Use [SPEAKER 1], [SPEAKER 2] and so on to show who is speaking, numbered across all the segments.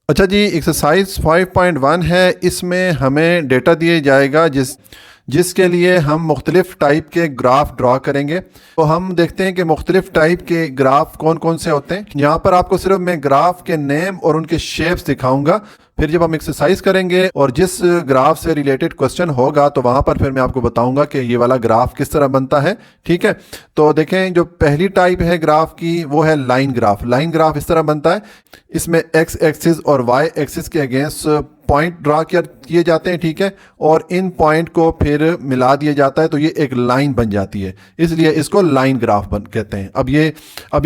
[SPEAKER 1] अच्छा जी, एक्सरसाइज 5.1 है। इसमें हमें डेटा दिया जाएगा जिसके लिए हम मुख्तलिफ टाइप के ग्राफ ड्रा करेंगे। तो हम देखते हैं कि मुख्तलिफ टाइप के ग्राफ कौन कौन से होते हैं। यहाँ पर आपको सिर्फ मैं ग्राफ के नेम और उनके शेप्स दिखाऊंगा। फिर जब हम एक्सरसाइज करेंगे और जिस ग्राफ से रिलेटेड क्वेश्चन होगा तो वहाँ पर फिर मैं आपको बताऊंगा कि ये वाला ग्राफ किस तरह बनता है। ठीक है, तो देखें, जो पहली टाइप है ग्राफ की वो है लाइन ग्राफ। लाइन ग्राफ इस तरह बनता है, इसमें एक्स एक्सिस और वाई एक्सिस के अगेंस्ट पॉइंट ड्रा किए जाते हैं। ठीक है, और इन पॉइंट को फिर मिला दिया जाता है तो ये एक लाइन बन जाती है, इसलिए इसको लाइन ग्राफ कहते हैं। अब ये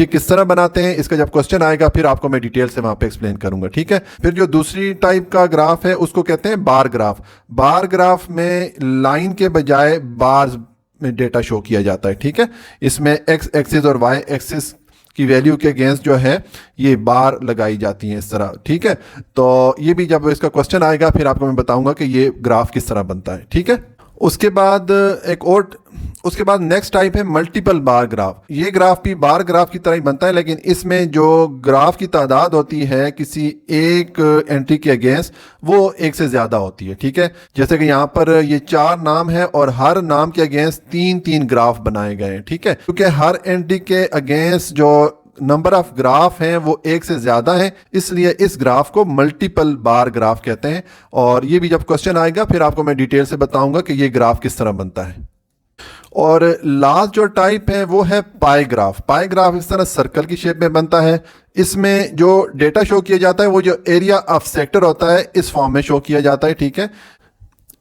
[SPEAKER 1] किस तरह बनाते हैं, इसका जब क्वेश्चन आएगा फिर आपको मैं डिटेल से वहां पे एक्सप्लेन करूंगा। ठीक है, फिर जो दूसरी टाइप का ग्राफ है उसको कहते हैं बार ग्राफ। बार ग्राफ में लाइन के बजाय बार में डेटा शो किया जाता है। ठीक है, इसमें एक्स एक्सिस और वाई एक्सिस की वैल्यू के अगेंस्ट जो है ये बार लगाई जाती है इस तरह। ठीक है, तो ये भी जब इसका क्वेश्चन आएगा फिर आपको मैं बताऊंगा कि ये ग्राफ किस तरह बनता है। ठीक है, उसके बाद नेक्स्ट टाइप है मल्टीपल बार ग्राफ। ये ग्राफ भी बार ग्राफ की तरह ही बनता है, लेकिन इसमें जो ग्राफ की तादाद होती है किसी एक एंट्री के अगेंस्ट वो एक से ज्यादा होती है। ठीक है, जैसे कि यहाँ पर ये 4 नाम है और हर नाम के अगेंस्ट 3-3 ग्राफ बनाए गए हैं। ठीक है, क्योंकि हर एंट्री के अगेंस्ट जो नंबर ऑफ ग्राफ हैं वो एक से ज्यादा है, इसलिए इस ग्राफ को मल्टीपल बार ग्राफ कहते हैं। और ये भी जब क्वेश्चन आएगा फिर आपको मैं डिटेल से बताऊंगा कि ये ग्राफ किस तरह बनता है। और लास्ट जो टाइप है वो है पाई ग्राफ। पाई ग्राफ इस तरह सर्कल की शेप में बनता है। इसमें जो डेटा शो किया जाता है वो जो एरिया ऑफ सेक्टर होता है इस फॉर्म में शो किया जाता है। ठीक है,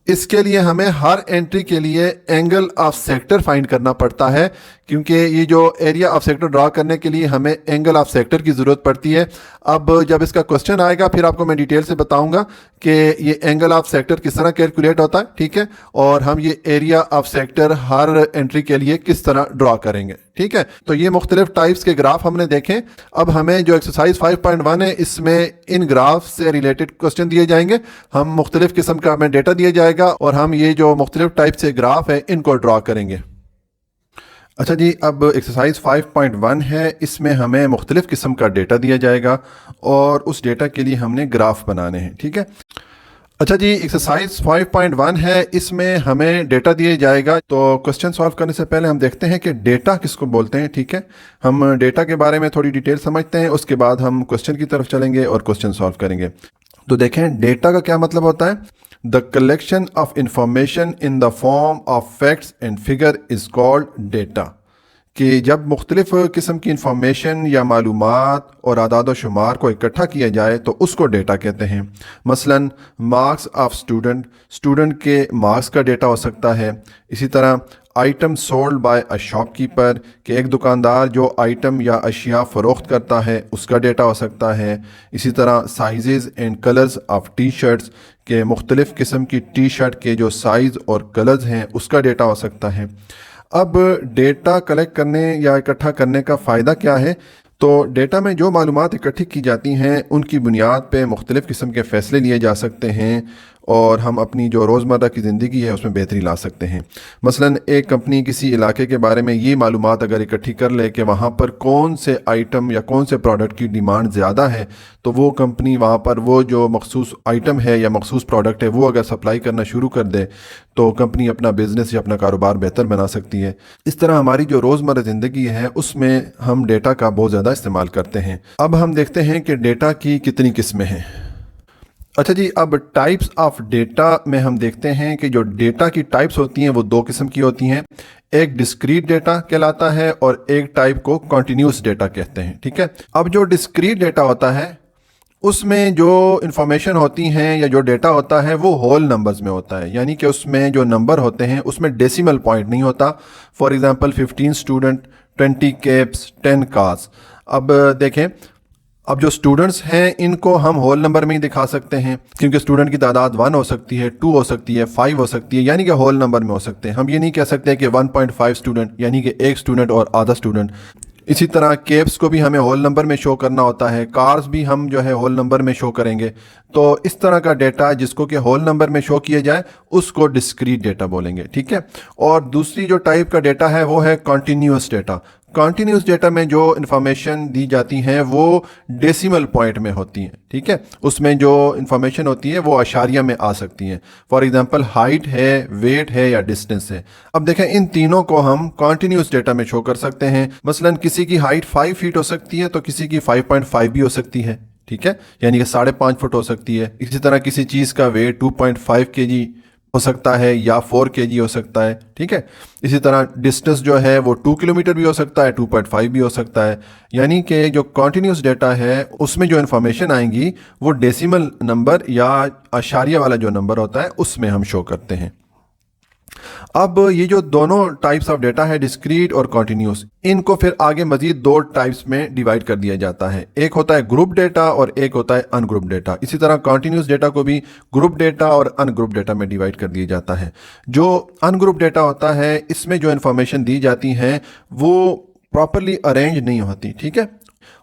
[SPEAKER 1] इसके लिए हमें हर एंट्री के लिए एंगल ऑफ सेक्टर फाइंड करना पड़ता है, क्योंकि ये जो एरिया ऑफ सेक्टर ड्रा करने के लिए हमें एंगल ऑफ सेक्टर की ज़रूरत पड़ती है। अब जब इसका क्वेश्चन आएगा फिर आपको मैं डिटेल से बताऊंगा कि ये एंगल ऑफ सेक्टर किस तरह कैलकुलेट होता है। ठीक है, और हम ये area of sector her entry के लिए किस तरह ड्रा करेंगे। ठीक है, तो ये मुख्तलिफ टाइप्स के ग्राफ हमने देखे। अब हमें जो एक्सरसाइज 5.1 है इसमें इन ग्राफ से रिलेटेड क्वेश्चन दिए जाएंगे। हम मुख्तलिफ किस्म का हमें डेटा दिया जाएगा और हम ये जो मुख्तलिफ टाइप से ग्राफ है इनको ड्रा करेंगे। अच्छा जी, अब एक्सरसाइज 5.1 है, इसमें हमें मुख्तलिफ किस्म का डेटा दिया जाएगा और उस डेटा के लिए हमने ग्राफ बनाने हैं। ठीक है, अच्छा जी, एक्सरसाइज 5.1 है, इसमें हमें डेटा दिया जाएगा। तो क्वेश्चन सॉल्व करने से पहले हम देखते हैं कि डेटा किसको बोलते हैं। ठीक है, हम डेटा के बारे में थोड़ी डिटेल समझते हैं, उसके बाद हम क्वेश्चन की तरफ चलेंगे और क्वेश्चन सॉल्व करेंगे। तो देखें, डेटा का क्या मतलब होता है। The collection of information in the form of facts and figure is called data. कि जब मुख्तलिफ किस्म की इंफॉर्मेशन या मालूमात और आदाद व शुमार को इकट्ठा किया जाए तो उसको डेटा कहते हैं। मसलन मार्क्स ऑफ स्टूडेंट के मार्क्स का डेटा हो सकता है। इसी तरह item sold by a shopkeeper, कि एक दुकानदार जो आइटम या अशिया फ़रोख्त करता है उसका डेटा हो सकता है। इसी तरह sizes and colours of T shirts, के मुख्तलिफ़ किस्म की टी शर्ट के जो साइज़ और कलर्स हैं उसका डेटा हो सकता है। अब डेटा कलेक्ट करने या इकट्ठा करने का फ़ायदा क्या है। तो डेटा में जो मालूमात इकट्ठी की जाती हैं उनकी बुनियाद पे मुख्तलिफ़ किस्म के फ़ैसले लिए जा सकते हैं और हम अपनी जो रोज़मर्रा की ज़िंदगी है उसमें बेहतरी ला सकते हैं। मसलन एक कंपनी किसी इलाके के बारे में ये मालूमात अगर इकट्ठी कर ले कि वहाँ पर कौन से आइटम या कौन से प्रोडक्ट की डिमांड ज़्यादा है, तो वो कंपनी वहाँ पर वो जो मखसूस आइटम है या मखसूस प्रोडक्ट है वो अगर सप्लाई करना शुरू कर दे तो कंपनी अपना बिज़नेस या अपना कारोबार बेहतर बना सकती है। इस तरह हमारी जो रोज़मर्रा ज़िंदगी है उसमें हम डेटा का बहुत ज़्यादा इस्तेमाल करते हैं। अब हम देखते हैं कि डेटा की कितनी किस्में हैं। अच्छा जी, अब टाइप्स ऑफ डेटा में हम देखते हैं कि जो डेटा की टाइप्स होती हैं वो 2 किस्म की होती हैं। एक डिस्क्रीट डेटा कहलाता है और एक टाइप को कॉन्टिन्यूस डेटा कहते हैं। ठीक है, अब जो डिस्क्रीट डेटा होता है उसमें जो इंफॉर्मेशन होती हैं या जो डेटा होता है वो होल नंबर्स में होता है, यानी कि उसमें जो नंबर होते हैं उसमें डेसिमल पॉइंट नहीं होता। For example 15 student, 20 cabs, 10 cars. अब देखें, अब जो स्टूडेंट्स हैं इनको हम होल नंबर में ही दिखा सकते हैं, क्योंकि स्टूडेंट की तादाद 1 हो सकती है, 2 हो सकती है, 5 हो सकती है, यानी कि होल नंबर में हो सकते हैं। हम ये नहीं कह सकते कि 1.5 स्टूडेंट, यानी कि एक स्टूडेंट और आधा स्टूडेंट। इसी तरह केब्स को भी हमें होल नंबर में शो करना होता है, कार्स भी हम जो है होल नंबर में शो करेंगे। तो इस तरह का डेटा जिसको कि होल नंबर में शो किया जाए उसको डिस्क्रीट डेटा बोलेंगे। ठीक है, और दूसरी जो टाइप का डेटा है वो है कॉन्टिन्यूस डेटा। कॉन्टिन्यूस डेटा में जो इन्फॉर्मेशन दी जाती हैं वो डेसिमल पॉइंट में होती हैं, ठीक है। उसमें जो इन्फॉर्मेशन होती है वो अशारिया में आ सकती हैं। फॉर एग्जांपल हाइट है, वेट है या डिस्टेंस है। अब देखें इन तीनों को हम कॉन्टिन्यूस डेटा में शो कर सकते हैं। मसलन किसी की हाइट 5 फीट हो सकती है तो किसी की 5.5 भी हो सकती है, ठीक है, यानी कि 5.5 फुट हो सकती है। इसी तरह किसी चीज़ का वेट 2.5 kg हो सकता है या 4 kg हो सकता है, ठीक है। इसी तरह डिस्टेंस जो है वो 2 किलोमीटर भी हो सकता है, 2.5 भी हो सकता है। यानी कि जो कॉन्टिन्यूस डेटा है उसमें जो इन्फॉर्मेशन आएंगी वो डेसिमल नंबर या अशारिया वाला जो नंबर होता है उसमें हम शो करते हैं। अब ये जो दोनों टाइप्स ऑफ डेटा है, डिस्क्रीट और कॉन्टिन्यूस, इनको फिर आगे मजीद दो टाइप्स में डिवाइड कर दिया जाता है। एक होता है ग्रुप डेटा और एक होता है अनग्रुप डेटा। इसी तरह कॉन्टिन्यूस डेटा को भी ग्रुप डेटा और अनग्रुप डेटा में डिवाइड कर दिया जाता है। जो अनग्रुप डेटा होता है इसमें जो इन्फॉर्मेशन दी जाती है वो प्रॉपरली अरेंज नहीं होती, ठीक है।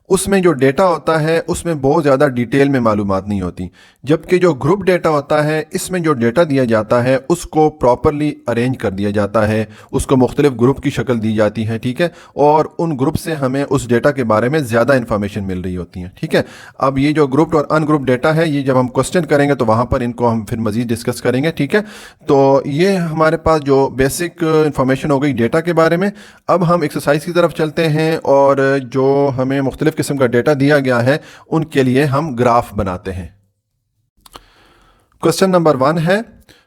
[SPEAKER 1] उसमें जो डेटा होता है उसमें बहुत ज़्यादा डिटेल में मालूमात नहीं होती। जबकि जो ग्रुप डेटा होता है इसमें जो डेटा दिया जाता है उसको प्रॉपरली अरेंज कर दिया जाता है, उसको मुख्तलिफ ग्रुप की शक्ल दी जाती है, ठीक है, और उन ग्रुप से हमें उस डेटा के बारे में ज़्यादा इन्फॉर्मेशन मिल रही होती है, ठीक है। अब ये जो ग्रुप और अनग्रुप डेटा है ये जब हम क्वेश्चन करेंगे तो वहाँ पर इनको हम फिर मज़ीद डिस्कस करेंगे, ठीक है। तो ये हमारे पास जो बेसिक इन्फॉर्मेशन हो गई डेटा के बारे में। अब हम एक्सरसाइज की तरफ चलते हैं और जो हमें मुख्तलिफ किस्म का डेटा दिया गया है उनके लिए हम ग्राफ बनाते हैं। क्वेश्चन नंबर 1 है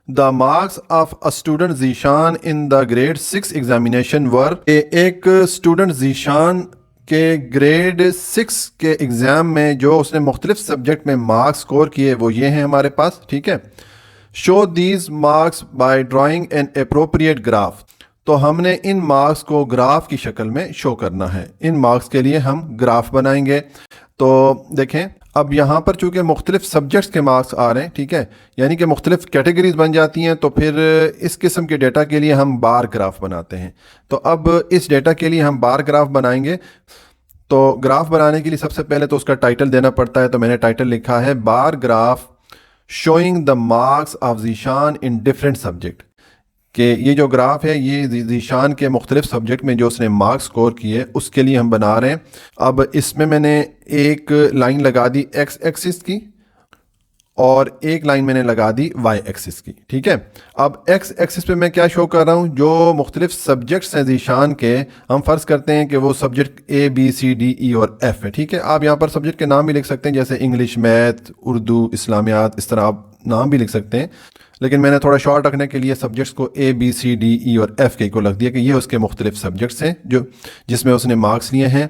[SPEAKER 1] the marks of a student Zeeshan in the grade 6 examination were. एक स्टूडेंट जीशान के ग्रेड 6 के एग्जाम में जो उसने मुख्तलिफ सब्जेक्ट में मार्क्स स्कोर किए वो ये हैं हमारे पास, ठीक है। Show these marks by drawing N appropriate graph. तो हमने इन मार्क्स को ग्राफ की शक्ल में शो करना है। इन मार्क्स के लिए हम ग्राफ बनाएंगे। तो देखें अब यहाँ पर चूँकि मुख्तलिफ सब्जेक्ट्स के मार्क्स आ रहे हैं, ठीक है, यानी कि मुख्तलिफ कैटेगरीज बन जाती हैं, तो फिर इस किस्म के डेटा के लिए हम बार ग्राफ बनाते हैं। तो अब इस डेटा के लिए हम बार ग्राफ बनाएंगे। तो ग्राफ बनाने के लिए सबसे पहले तो उसका टाइटल देना पड़ता है। तो मैंने टाइटल लिखा है bar graph showing the marks of Zeeshan in different subject, कि ये जो ग्राफ है ये जीशान के मुख्तलिफ सब्जेक्ट में जो उसने मार्क्स स्कोर किए उसके लिए हम बना रहे हैं। अब इसमें मैंने एक लाइन लगा दी एक्स एक्सिस की और एक लाइन मैंने लगा दी वाई एक्सिस की, ठीक है। अब एक्स एक्सिस पे मैं क्या शो कर रहा हूँ, जो मुख्तलिफ सब्जेक्ट्स हैं जीशान के, हम फ़र्ज़ करते हैं कि वो subject A B C D E और एफ़ है, ठीक है। आप यहाँ पर सब्जेक्ट के नाम भी लिख सकते हैं जैसे इंग्लिश, मैथ, उर्दू, इस्लामियात, इस तरह आप नाम भी लिख सकते हैं, लेकिन मैंने थोड़ा शॉर्ट रखने के लिए सब्जेक्ट्स को ए बी सी डी ई और एफ़ के को रख दिया कि ये उसके मुख्तलिफ सब्जेक्ट्स हैं जो जिसमें उसने मार्क्स लिए हैं।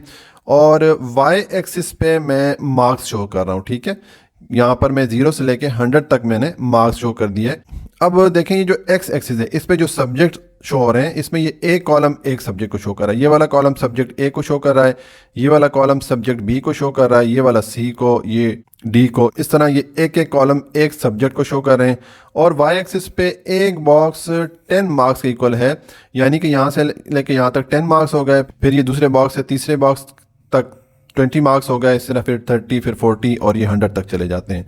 [SPEAKER 1] और वाई एक्सिस पे मैं मार्क्स शो कर रहा हूँ, ठीक है। यहाँ पर मैं 0 से लेके 100 तक मैंने मार्क्स शो कर दिए। अब देखें ये जो एक्स एक्सिस है इस पे जो सब्जेक्ट शो हो रहे हैं इसमें ये एक कॉलम एक सब्जेक्ट को शो कर रहा है, ये वाला कॉलम सब्जेक्ट ए को शो कर रहा है, ये वाला कॉलम सब्जेक्ट बी को शो कर रहा है, ये वाला सी को, ये डी को, इस तरह ये एक एक कॉलम एक सब्जेक्ट को शो कर रहे हैं। और वाई एक्सिस पे एक बॉक्स 10 मार्क्स के इक्वल है, यानी कि यहाँ से लेके यहाँ तक 10 मार्क्स हो गए, फिर ये दूसरे बॉक्स से तीसरे बॉक्स तक 20 मार्क्स हो गए, इस तरह फिर 30, फिर 40 और ये 100 तक चले जाते हैं।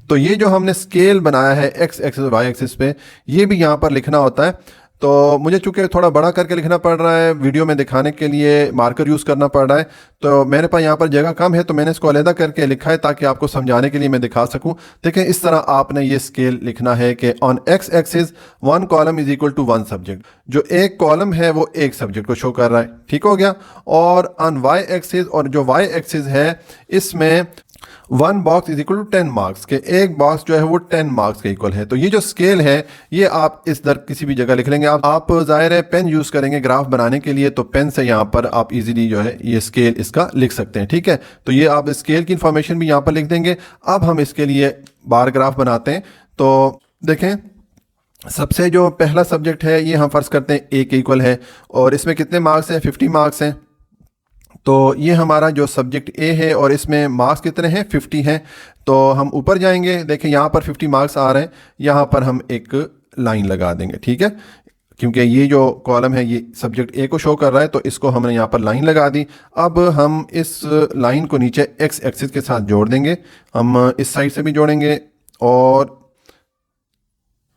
[SPEAKER 1] तो ये जो हमने स्केल बनाया है एक्स एक्सिस वाई एक्सिस पे, ये भी यहाँ पर लिखना होता है। तो मुझे चूंकि थोड़ा बड़ा करके लिखना पड़ रहा है, वीडियो में दिखाने के लिए मार्कर यूज़ करना पड़ रहा है, तो मेरे पास यहाँ पर जगह कम है तो मैंने इसको अलग करके लिखा है ताकि आपको समझाने के लिए मैं दिखा सकूँ। देखिए इस तरह आपने ये स्केल लिखना है कि on x axis 1 column is equal to 1 subject, जो एक कॉलम है वो एक सब्जेक्ट को शो कर रहा है, ठीक हो गया। और ऑन वाई एक्सिस, और जो वाई एक्सिस है इसमें 1 box is equal to 10 marks, के एक बॉक्स जो है वो 10 मार्क्स के इक्वल है। तो ये जो स्केल है ये आप इस दर किसी भी जगह लिख लेंगे। आप जाहिर है पेन यूज़ करेंगे ग्राफ बनाने के लिए, तो पेन से यहाँ पर आप इजीली जो है ये स्केल इसका लिख सकते हैं, ठीक है। तो ये आप स्केल की इंफॉर्मेशन भी यहाँ पर लिख देंगे। अब हम इसके लिए बार ग्राफ बनाते हैं। तो देखें सबसे जो पहला सब्जेक्ट है ये हम फ़र्ज़ करते हैं ए के इक्वल है, और इसमें कितने मार्क्स हैं, 50 मार्क्स हैं। तो ये हमारा जो सब्जेक्ट ए है और इसमें मार्क्स कितने हैं, 50 हैं। तो हम ऊपर जाएंगे, देखें यहाँ पर 50 मार्क्स आ रहे हैं, यहाँ पर हम एक लाइन लगा देंगे, ठीक है, क्योंकि ये जो कॉलम है ये सब्जेक्ट ए को शो कर रहा है, तो इसको हमने यहाँ पर लाइन लगा दी। अब हम इस लाइन को नीचे एक्स एक्सिस के साथ जोड़ देंगे, हम इस साइड से भी जोड़ेंगे और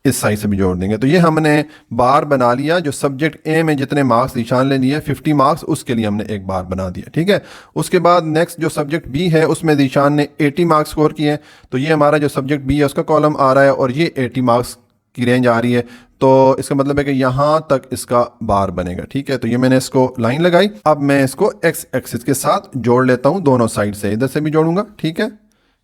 [SPEAKER 1] इस साइड से भी जोड़ देंगे। तो ये हमने बार बना लिया। जो सब्जेक्ट ए में जितने मार्क्स ज़ीशान ने लिए 50 मार्क्स, उसके लिए हमने एक बार बना दिया, ठीक है। उसके बाद नेक्स्ट जो सब्जेक्ट बी है उसमें ज़ीशान ने 80 मार्क्स स्कोर किए, तो ये हमारा जो सब्जेक्ट बी है उसका कॉलम आ रहा है और ये 80 मार्क्स की रेंज आ रही है। तो इसका मतलब है कि यहाँ तक इसका बार बनेगा, ठीक है। तो ये मैंने इसको लाइन लगाई। अब मैं इसको एक्स एक्सिस के साथ जोड़ लेता हूँ दोनों साइड से, इधर से भी जोड़ूंगा, ठीक है,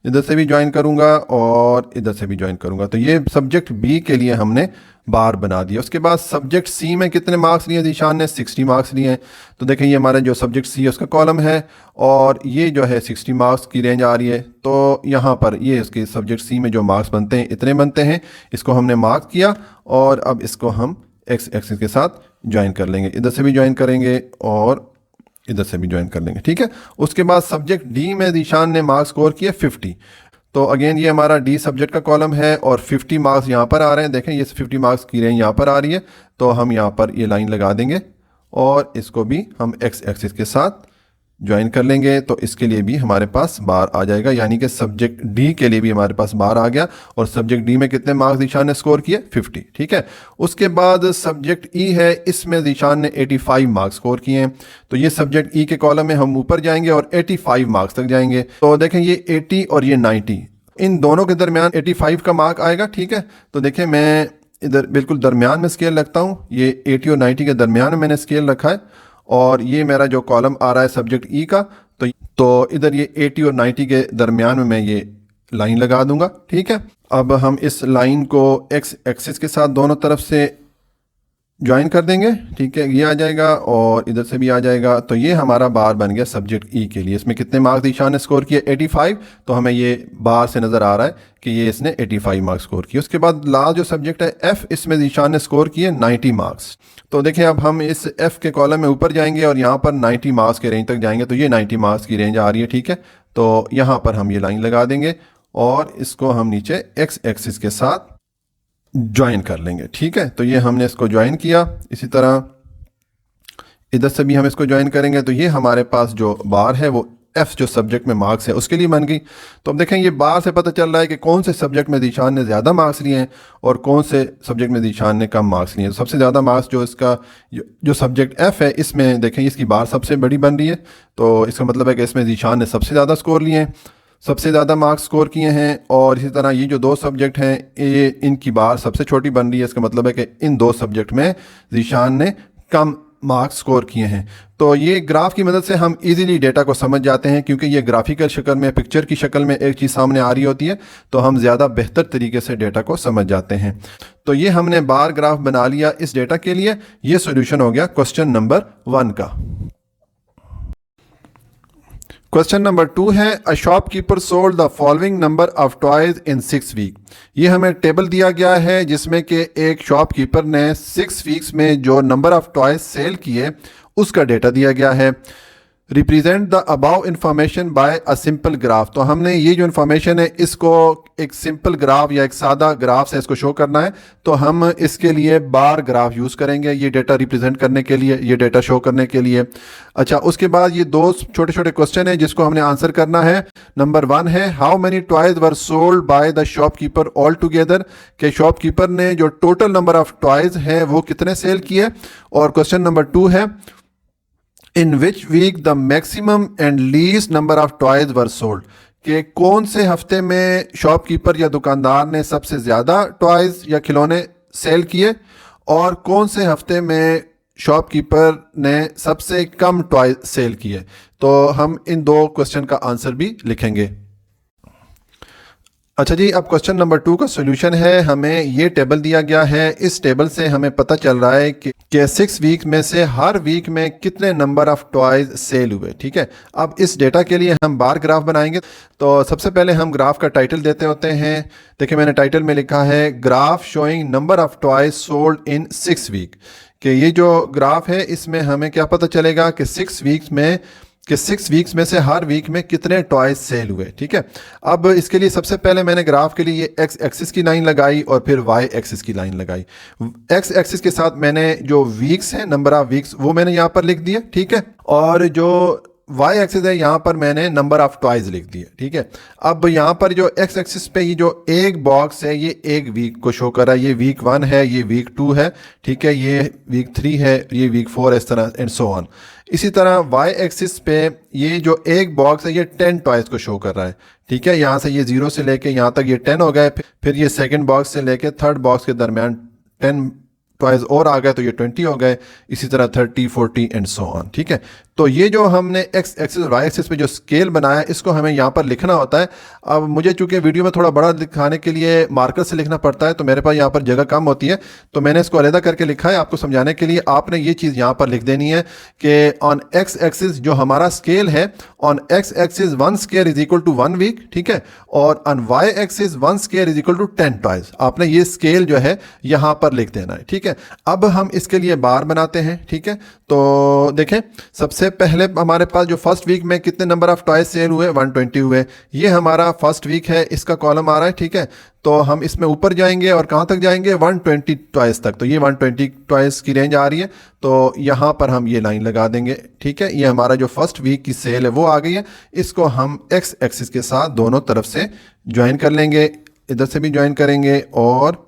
[SPEAKER 1] इधर से भी ज्वाइन करूंगा और इधर से भी ज्वाइन करूंगा। तो ये सब्जेक्ट बी के लिए हमने बार बना दिया। उसके बाद सब्जेक्ट सी में कितने मार्क्स लिए ज़ीशान ने? 60 मार्क्स लिए हैं। तो देखें ये हमारा जो सब्जेक्ट सी है उसका कॉलम है और ये जो है 60 मार्क्स की रेंज आ रही है। तो यहाँ पर ये इसके सब्जेक्ट सी में जो मार्क्स बनते हैं इतने बनते हैं, इसको हमने मार्क किया और अब इसको हम एक्स एक्सिस के साथ ज्वाइन कर लेंगे। इधर से भी ज्वाइन करेंगे और इधर से भी ज्वाइन कर लेंगे, ठीक है। उसके बाद सब्जेक्ट डी में ज़ीशान ने मार्क्स स्कोर किए 50। तो अगेन ये हमारा डी सब्जेक्ट का कॉलम है और 50 मार्क्स यहाँ पर आ रहे हैं। देखें ये 50 मार्क्स की रेंज यहाँ पर आ रही है, तो हम यहाँ पर ये लाइन लगा देंगे और इसको भी हम एक्स एक्सिस के साथ ज्वाइन कर लेंगे। तो इसके लिए भी हमारे पास बार आ जाएगा, यानी कि सब्जेक्ट डी के लिए भी हमारे पास बार आ गया। और सब्जेक्ट डी में कितने मार्क्स ज़ीशान ने स्कोर किए? 50, ठीक है। उसके बाद सब्जेक्ट ई है, इसमें ज़ीशान ने 85 मार्क्स स्कोर किए हैं। तो ये सब्जेक्ट ई के कॉलम में हम ऊपर जाएंगे और 85 मार्क्स तक जाएंगे। तो देखें ये 80 और ये 90, इन दोनों के दरमियान 85 का मार्क आएगा, ठीक है। तो देखें मैं इधर बिल्कुल दरमियान में स्केल रखता हूँ, ये 80 और 90 के दरमियान में मैंने स्केल रखा है और ये मेरा जो कॉलम आ रहा है सब्जेक्ट ई का, तो इधर ये 80 और 90 के दरमियान में मैं ये लाइन लगा दूंगा, ठीक है। अब हम इस लाइन को एक्स एक्सिस के साथ दोनों तरफ से ज्वाइन कर देंगे, ठीक है। ये आ जाएगा और इधर से भी आ जाएगा। तो ये हमारा बार बन गया सब्जेक्ट ई के लिए। इसमें कितने मार्क्स ईशान ने स्कोर किए? 85। तो हमें ये बार से नज़र आ रहा है कि ये इसने 85 मार्क्स स्कोर किए। उसके बाद लास्ट जो सब्जेक्ट है एफ, इसमें ईशान ने स्कोर किए 90 मार्क्स। तो देखें अब हम इस एफ के कॉलम में ऊपर जाएंगे और यहाँ पर 90 मार्क्स के रेंज तक जाएंगे। तो ये 90 मार्क्स की रेंज आ रही है, ठीक है। तो यहाँ पर हम ये लाइन लगा देंगे और इसको हम नीचे एक्स एक्सिस के साथ ज्वाइन कर लेंगे, ठीक है। तो ये हमने इसको ज्वाइन किया। इसी तरह इधर से भी हम इसको ज्वाइन करेंगे। तो ये हमारे पास जो बार है वो एफ जो सब्जेक्ट में मार्क्स है उसके लिए बन गई। तो अब देखें ये बार से पता चल रहा है कि कौन से सब्जेक्ट में ज़ीशान ने ज़्यादा मार्क्स लिए हैं और कौन से सब्जेक्ट में ज़ीशान ने कम मार्क्स लिए हैं। सबसे ज़्यादा मार्क्स जो इसका जो सब्जेक्ट एफ है इसमें देखें इसकी बार सबसे बड़ी बन रही है। तो इसका मतलब है कि इसमें ज़ीशान ने सबसे ज़्यादा स्कोर लिए हैं, सबसे ज़्यादा मार्क्स स्कोर किए हैं। और इसी तरह ये जो दो सब्जेक्ट हैं ये इनकी बार सबसे छोटी बन रही है। इसका मतलब है कि इन दो सब्जेक्ट में ज़ीशान ने कम मार्क्स स्कोर किए हैं। तो ये ग्राफ की मदद से हम इजीली डेटा को समझ जाते हैं, क्योंकि ये ग्राफिकल शक्ल में, पिक्चर की शक्ल में एक चीज़ सामने आ रही होती है तो हम ज़्यादा बेहतर तरीके से डेटा को समझ जाते हैं। तो ये हमने बार ग्राफ बना लिया इस डेटा के लिए। ये सोल्यूशन हो गया क्वेश्चन नंबर 1 का। क्वेश्चन नंबर 2 है, a shopkeeper sold the following number of toys in 6 week. ये हमें टेबल दिया गया है जिसमें कि एक शॉपकीपर ने 6 वीक्स में जो नंबर ऑफ टॉयज सेल किए उसका डेटा दिया गया है। Represent the above information bye a simple graph. तो हमने ये जो इन्फॉर्मेशन है इसको एक सिंपल ग्राफ या एक सादा ग्राफ से इसको शो करना है। तो हम इसके लिए बार ग्राफ यूज़ करेंगे ये डेटा रिप्रेजेंट करने के लिए, ये डेटा शो करने के लिए। अच्छा, उसके बाद ये दो छोटे छोटे क्वेश्चन है जिसको हमने आंसर करना है। नंबर 1 है, how many toys were sold by the shopkeeper all together, के शॉपकीपर ने जो टोटल नंबर ऑफ टॉयज है वो कितने सेल किए। और क्वेश्चन नंबर 2 है, in which week the maximum and least number of toys were sold, कि कौन से हफ्ते में शॉपकीपर या दुकानदार ने सबसे ज़्यादा टॉयज या खिलौने सेल किए और कौन से हफ्ते में शॉपकीपर ने सबसे कम टॉय सेल किए। तो हम इन दो क्वेश्चन का आंसर भी लिखेंगे। अच्छा जी, अब क्वेश्चन नंबर 2 का सोल्यूशन है। हमें ये टेबल दिया गया है। इस टेबल से हमें पता चल रहा है कि 6 वीक में से हर वीक में कितने नंबर ऑफ टॉयज सेल हुए, ठीक है। अब इस डेटा के लिए हम बार ग्राफ बनाएंगे। तो सबसे पहले हम ग्राफ का टाइटल देते होते हैं। देखिए मैंने टाइटल में लिखा है graph showing number of toys sold in 6 week, कि ये जो ग्राफ है इसमें हमें क्या पता चलेगा कि 6 वीक्स में से हर वीक में कितने टॉयज सेल हुए, ठीक है। अब इसके लिए सबसे पहले मैंने ग्राफ के लिए एक्स एक्सिस की लाइन लगाई और फिर वाई एक्सिस की लाइन लगाई। एक्स एक्सिस के साथ मैंने जो वीक्स हैं, नंबर ऑफ वीक्स, वो मैंने यहाँ पर लिख दिया, ठीक है। और जो वाई एक्सिस है, यहाँ पर मैंने नंबर ऑफ टॉयज लिख दिए, ठीक है। अब यहाँ पर जो एक्स एक्सिस पे ये जो एक बॉक्स है ये एक वीक को शो कर रहा है, ये वीक 1 है, ये वीक 2 है, ठीक है, ये वीक 3 है, ये वीक 4, इस तरह एंड सो ऑन। इसी तरह वाई एक्सिस पे ये जो एक बॉक्स है ये 10 टॉयज को शो कर रहा है, ठीक है। यहाँ से ये 0 से लेके यहाँ तक ये 10 हो गए, फिर ये सेकेंड बॉक्स से लेके थर्ड बॉक्स के दरमियान 10 टॉयज और आ गए तो ये 20 हो गए, इसी तरह 30, 40 एंड सो ऑन, ठीक है। तो ये जो हमने एक्स एक्सिस और वाई एक्सिस पे जो स्केल बनाया इसको हमें यहाँ पर लिखना होता है। अब मुझे चूंकि वीडियो में थोड़ा बड़ा दिखाने के लिए मार्कर से लिखना पड़ता है तो मेरे पास यहाँ पर जगह कम होती है, तो मैंने इसको अलग करके लिखा है आपको समझाने के लिए। आपने ये चीज़ यहाँ पर लिख देनी है कि ऑन एक्स एक्सिस जो हमारा स्केल है, on x axis 1 square is equal to 1 week, ठीक है, और on y axis 1 square is equal to 10 toys. आपने ये स्केल जो है यहाँ पर लिख देना है, ठीक है। अब हम इसके लिए बार बनाते हैं, ठीक है। तो देखें, सबसे पहले हमारे पास जो फर्स्ट वीक में कितने नंबर ऑफ टॉयज सेल हुए, 120 हुए, ये हमारा फर्स्ट वीक है, इसका कॉलम आ रहा है, ठीक है। तो हम इसमें ऊपर जाएंगे और कहाँ तक जाएंगे, 120 टॉयज तक। तो ये 120 टॉयज की रेंज आ रही है, तो यहाँ पर हम ये लाइन लगा देंगे, ठीक है। ये हमारा जो फर्स्ट वीक की सेल है वो आ गई है, इसको हम एक्स एक्सिस के साथ दोनों तरफ से ज्वाइन कर लेंगे, इधर से भी ज्वाइन करेंगे और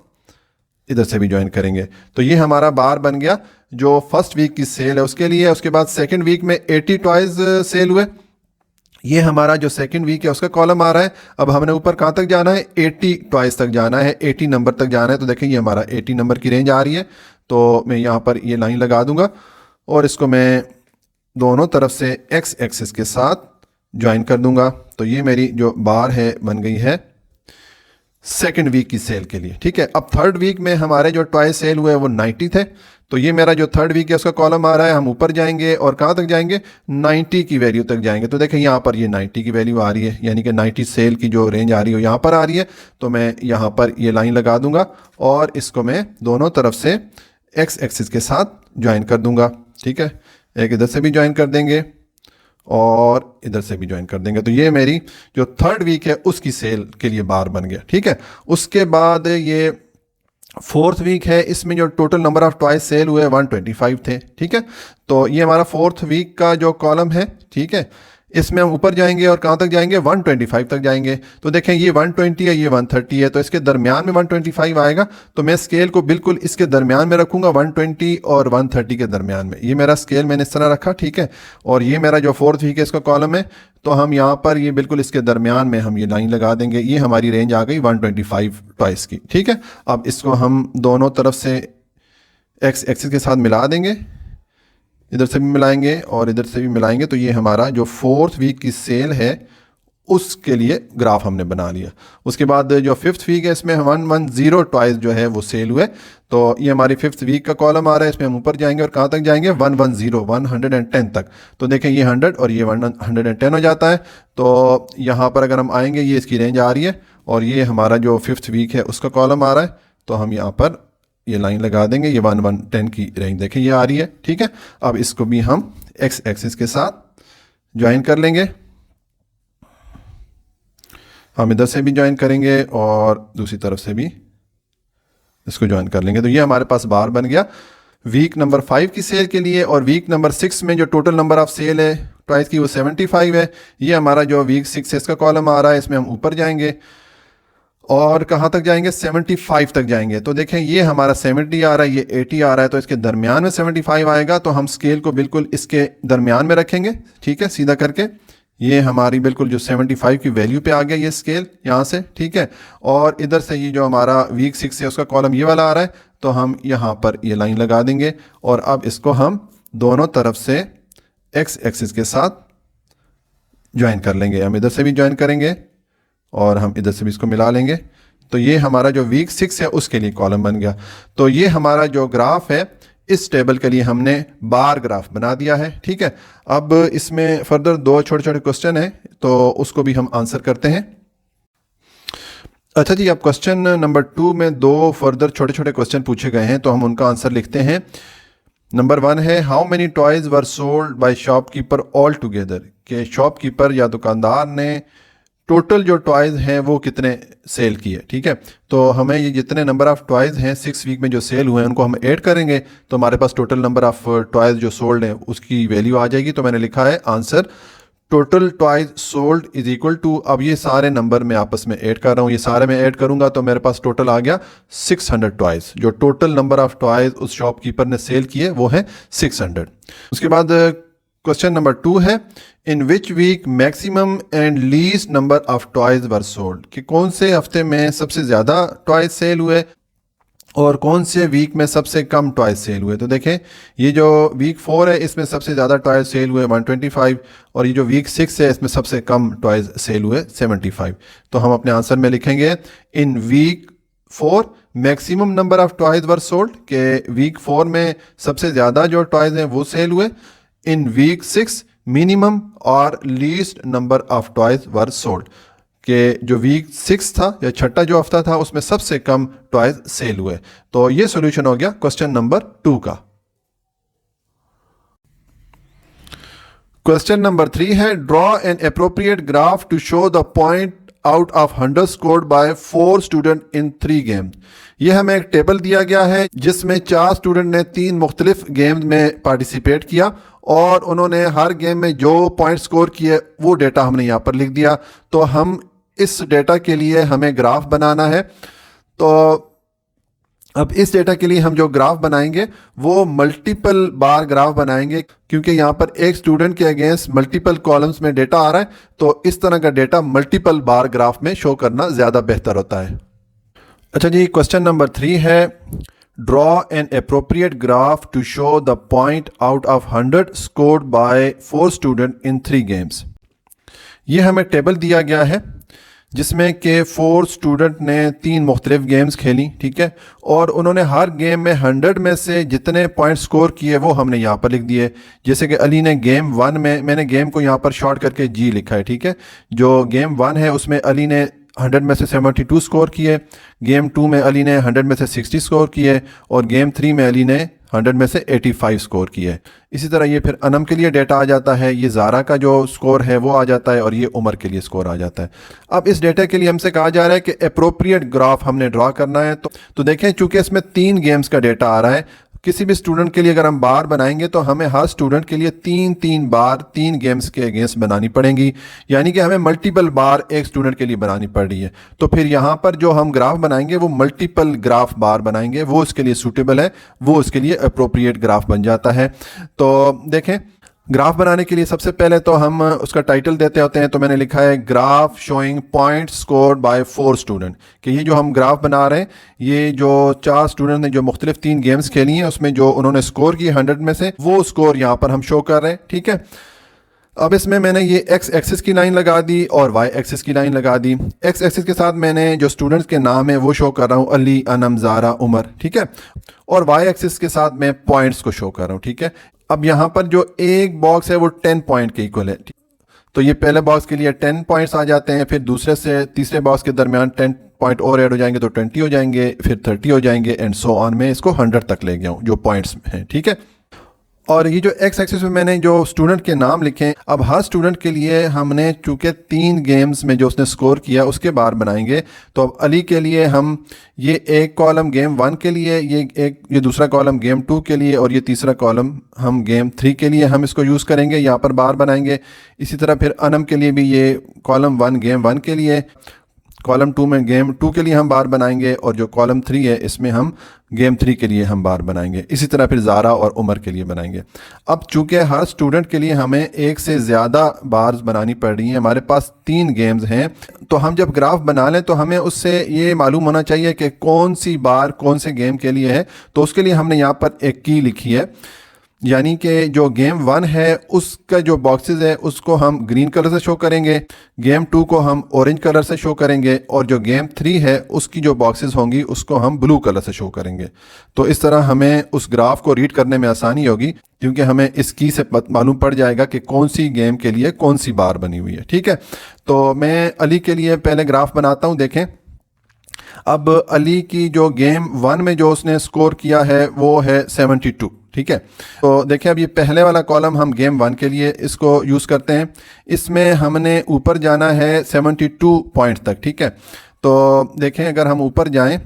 [SPEAKER 1] इधर से भी ज्वाइन करेंगे। तो ये हमारा बार बन गया जो फर्स्ट वीक की सेल है उसके लिए। उसके बाद सेकंड वीक में 80 टॉयज सेल हुए, ये हमारा जो सेकंड वीक है उसका कॉलम आ रहा है। अब हमने ऊपर कहाँ तक जाना है, 80 टॉयज तक जाना है, 80 नंबर तक जाना है। तो देखें ये हमारा 80 नंबर की रेंज आ रही है, तो मैं यहाँ पर ये लाइन लगा दूंगा और इसको मैं दोनों तरफ से एक्स एक्सिस के साथ ज्वाइन कर दूंगा। तो ये मेरी जो बार है बन गई है सेकंड वीक की सेल के लिए, ठीक है। अब थर्ड वीक में हमारे जो टॉय सेल हुए वो 90 थे, तो ये मेरा जो थर्ड वीक है उसका कॉलम आ रहा है। हम ऊपर जाएंगे और कहाँ तक जाएंगे, 90 की वैल्यू तक जाएंगे। तो देखें यहाँ पर ये 90 की वैल्यू आ रही है, यानी कि 90 सेल की जो रेंज आ रही है यहाँ पर आ रही है। तो मैं यहाँ पर ये लाइन लगा दूंगा और इसको मैं दोनों तरफ से एक्स एक्सिस के साथ ज्वाइन कर दूंगा, ठीक है। एक इधर से भी ज्वाइन कर देंगे और इधर से भी ज्वाइन कर देंगे। तो ये मेरी जो थर्ड वीक है उसकी सेल के लिए बार बन गया, ठीक है। उसके बाद ये फोर्थ वीक है, इसमें जो total number of toys sale हुए 125 थे, ठीक है। तो ये हमारा फोर्थ वीक का जो कॉलम है, ठीक है, इसमें हम ऊपर जाएंगे और कहाँ तक जाएंगे, 125 तक जाएंगे। तो देखें ये 120 है, ये 130 है, तो इसके दरमियान में 125 आएगा। तो मैं स्केल को बिल्कुल इसके दरमियान में रखूंगा, 120 और 130 के दरमियान में। ये मेरा स्केल मैंने इस तरह रखा, ठीक है। और ये मेरा जो फोर्थ वीक है इसका कॉलम है, तो हम यहाँ पर ये बिल्कुल इसके दरमियान में हम ये लाइन लगा देंगे। ये हमारी रेंज आ गई 125 टॉयज की, ठीक है। अब इसको हम दोनों तरफ से एक्स एक्सिस के साथ मिला देंगे, इधर से भी मिलाएंगे और इधर से भी मिलाएंगे। तो ये हमारा जो फोर्थ वीक की सेल है उसके लिए ग्राफ हमने बना लिया। उसके बाद जो फिफ्थ वीक है इसमें 110 टॉयज जो है वो सेल हुए, तो ये हमारी फिफ्थ वीक का कॉलम आ रहा है। इसमें हम ऊपर जाएंगे और कहाँ तक जाएंगे, 110 तक। तो देखें ये 100 और ये 110 हो जाता है। तो यहाँ पर अगर हम आएंगे ये इसकी रेंज आ रही है और ये हमारा जो फिफ्थ वीक है उसका कॉलम आ रहा है। तो हम यहाँ पर ये लाइन लगा देंगे, ये 110 की रेंज देखें ये आ रही है, ठीक है। अब इसको भी हम एक्स एक्सिस के साथ ज्वाइन कर लेंगे, हम इधर से भी ज्वाइन करेंगे और दूसरी तरफ से भी इसको ज्वाइन कर लेंगे। तो ये हमारे पास बार बन गया वीक नंबर 5 की सेल के लिए। और वीक नंबर 6 में जो टोटल नंबर ऑफ सेल है टॉयज की वो 75 है। ये हमारा जो वीक 6 है इसका कॉलम आ रहा है। इसमें हम ऊपर जाएंगे और कहाँ तक जाएंगे, 75 तक जाएंगे। तो देखें ये हमारा 70 आ रहा है, ये 80 आ रहा है, तो इसके दरमियान में 75 आएगा। तो हम स्केल को बिल्कुल इसके दरमियान में रखेंगे, ठीक है, सीधा करके। ये हमारी बिल्कुल जो 75 की वैल्यू पे आ गया ये स्केल यहाँ से, ठीक है। और इधर से ये जो हमारा वीक 6 है उसका कॉलम ये वाला आ रहा है, तो हम यहाँ पर ये लाइन लगा देंगे और अब इसको हम दोनों तरफ से एक्स एक्सिस के साथ ज्वाइन कर लेंगे। हम इधर से भी ज्वाइन करेंगे और हम इधर से भी इसको मिला लेंगे। तो ये हमारा जो वीक 6 है उसके लिए कॉलम बन गया। तो ये हमारा जो ग्राफ है इस टेबल के लिए हमने बार ग्राफ बना दिया है, ठीक है। अब इसमें फर्दर 2 छोटे छोटे क्वेश्चन हैं, तो उसको भी हम आंसर करते हैं। अच्छा जी, अब क्वेश्चन नंबर 2 में 2 फर्दर छोटे छोटे क्वेश्चन पूछे गए हैं, तो हम उनका आंसर लिखते हैं। नंबर 1 है, how many toys were sold by shopkeeper all together, के शॉपकीपर या दुकानदार ने टोटल जो टॉयज़ हैं वो कितने सेल किए, ठीक है। तो हमें ये जितने नंबर ऑफ़ टॉयज़ हैं 6 वीक में जो सेल हुए हैं उनको हम ऐड करेंगे तो हमारे पास टोटल नंबर ऑफ़ टॉयज़ जो सोल्ड हैं उसकी वैल्यू आ जाएगी। तो मैंने लिखा है answer total toys sold is equal to, अब ये सारे नंबर मैं आपस में ऐड कर रहा हूँ, ये सारे मैं ऐड करूंगा तो मेरे पास टोटल आ गया 600 टॉयज। जो टोटल नंबर ऑफ टॉयज उस शॉपकीपर ने सेल किए वो है 600। उसके बाद क्वेश्चन नंबर 2 है in which week maximum and least number of toys were sold, कि कौन से हफ्ते में सबसे ज़्यादा टॉयज सेल हुए और कौन से वीक में सबसे कम टॉयज सेल हुए। तो देखें ये जो वीक 4 है इसमें सबसे ज़्यादा टॉयज सेल हुए 125 और ये जो वीक 6 है इसमें सबसे कम टॉयज सेल हुए 75। तो हम अपने आंसर में लिखेंगे in week 4 maximum number of toys were sold, के वीक 4 में सबसे ज़्यादा जो टॉयज हैं वो सेल हुए। इन वीक 6 मिनिमम और least number of toys were sold, कि जो वीक 6 था या छठा जो हफ्ता था उसमें सबसे कम टॉयज सेल हुए। तो ये सॉल्यूशन हो गया क्वेश्चन नंबर 2 का। क्वेश्चन नंबर 3 है draw an appropriate graph to show the point out of 100 scored by 4 student in 3 games. ये हमें एक टेबल दिया गया है जिसमें 4 स्टूडेंट ने 3 मुख्तलिफ गेम्स में पार्टिसिपेट किया और उन्होंने हर गेम में जो पॉइंट स्कोर किए वो डेटा हमने यहाँ पर लिख दिया। तो हम इस डेटा के लिए हमें ग्राफ बनाना है। तो अब इस डेटा के लिए हम जो ग्राफ बनाएंगे वो मल्टीपल बार ग्राफ बनाएंगे, क्योंकि यहाँ पर एक स्टूडेंट के अगेंस्ट मल्टीपल कॉलम्स में डेटा आ रहा है तो इस तरह का डेटा मल्टीपल बार ग्राफ में शो करना ज़्यादा बेहतर होता है। अच्छा जी, क्वेश्चन नंबर 3 है draw an appropriate graph to show the point out of 100 scored by 4 student in 3 games. ये हमें टेबल दिया गया है जिसमें के 4 स्टूडेंट ने 3 मुख्तलिफ गेम्स खेली, ठीक है, और उन्होंने हर गेम में 100 में से जितने पॉइंट स्कोर किए वो हमने यहाँ पर लिख दिए। जैसे कि अली ने गेम 1 में, मैंने गेम को यहाँ पर शॉर्ट करके जी लिखा है, ठीक है। जो गेम 1 है उसमें अली ने 100 में से 72 स्कोर किए, गेम 2 में अली ने 100 में से 60 स्कोर किए और गेम 3 में अली ने 100 में से 85 स्कोर किए। इसी तरह ये फिर अनम के लिए डेटा आ जाता है, ये ज़ारा का जो स्कोर है वो आ जाता है और ये उमर के लिए स्कोर आ जाता है। अब इस डेटा के लिए हमसे कहा जा रहा है कि अप्रोप्रिएट ग्राफ हमने ड्रॉ करना है। तो देखें चूंकि इसमें 3 गेम्स का डेटा आ रहा है, किसी भी स्टूडेंट के लिए अगर हम बार बनाएंगे तो हमें हर स्टूडेंट के लिए 3 बार 3 गेम्स के अगेंस्ट बनानी पड़ेंगी, यानी कि हमें मल्टीपल बार एक स्टूडेंट के लिए बनानी पड़ रही है। तो फिर यहाँ पर जो हम ग्राफ बनाएंगे वो मल्टीपल ग्राफ बार बनाएंगे, वो इसके लिए सूटेबल है, वो इसके लिए अप्रोप्रिएट ग्राफ बन जाता है। तो देखें ग्राफ बनाने के लिए सबसे पहले तो हम उसका टाइटल देते होते हैं। तो मैंने लिखा है graph showing point scored by 4 student, कि ये जो हम ग्राफ बना रहे हैं ये जो 4 स्टूडेंट ने जो मुख्तलिफ 3 गेम्स खेली हैं उसमें जो उन्होंने स्कोर किए 100 में से वो स्कोर यहाँ पर हम शो कर रहे हैं, ठीक है। अब इसमें मैंने ये एक्स एक्सिस की लाइन लगा दी और वाई एक्सिस की लाइन लगा दी। एक्स एक्सिस के साथ मैंने जो स्टूडेंट्स के नाम है वो शो कर रहा हूँ, अली, अनम, ज़ारा, उमर, ठीक है, और वाई एक्सिस के साथ मैं पॉइंट्स को शो कर रहा हूँ, ठीक है। अब यहाँ पर जो एक बॉक्स है वो 10 पॉइंट के इक्वल है, तो ये पहले बॉक्स के लिए 10 पॉइंट्स आ जाते हैं, फिर दूसरे से तीसरे बॉक्स के दरमियान 10 पॉइंट और ऐड हो जाएंगे तो 20 हो जाएंगे, फिर 30 हो जाएंगे एंड सो ऑन। मैं इसको 100 तक ले गया हूँ जो पॉइंट्स हैं, ठीक है। और ये जो एक्स एक्सिस में मैंने जो स्टूडेंट के नाम लिखे, अब हर स्टूडेंट के लिए हमने चूंकि 3 गेम्स में जो उसने स्कोर किया उसके बार बनाएंगे। तो अब अली के लिए हम ये एक कॉलम गेम 1 के लिए, ये दूसरा कॉलम गेम 2 के लिए और ये तीसरा कॉलम हम गेम 3 के लिए हम इसको यूज़ करेंगे, यहाँ पर बार बनाएंगे। इसी तरह फिर अनम के लिए भी ये कॉलम 1 गेम 1 के लिए, कॉलम 2 में गेम 2 के लिए हम बार बनाएंगे और जो कॉलम 3 है इसमें हम गेम 3 के लिए हम बार बनाएंगे। इसी तरह फिर ज़ारा और उमर के लिए बनाएंगे। अब चूंकि हर स्टूडेंट के लिए हमें एक से ज़्यादा बार्स बनानी पड़ रही हैं, हमारे पास 3 गेम्स हैं, तो हम जब ग्राफ बना लें तो हमें उससे ये मालूम होना चाहिए कि कौन सी बार कौन से गेम के लिए है। तो उसके लिए हमने यहाँ पर एक की लिखी है, यानी कि जो गेम 1 है उसका जो बॉक्सेस है उसको हम ग्रीन कलर से शो करेंगे, गेम 2 को हम ऑरेंज कलर से शो करेंगे और जो गेम 3 है उसकी जो बॉक्सेस होंगी उसको हम ब्लू कलर से शो करेंगे। तो इस तरह हमें उस ग्राफ को रीड करने में आसानी होगी, क्योंकि हमें इस की से मालूम पड़ जाएगा कि कौन सी गेम के लिए कौन सी बार बनी हुई है, ठीक है। तो मैं अली के लिए पहले ग्राफ बनाता हूँ। देखें अब अली की जो गेम 1 में जो उसने स्कोर किया है वो है 72, ठीक है। तो देखिए अब ये पहले वाला कॉलम हम गेम 1 के लिए इसको यूज़ करते हैं। इसमें हमने ऊपर जाना है 72 पॉइंट तक, ठीक है। तो देखें अगर हम ऊपर जाएं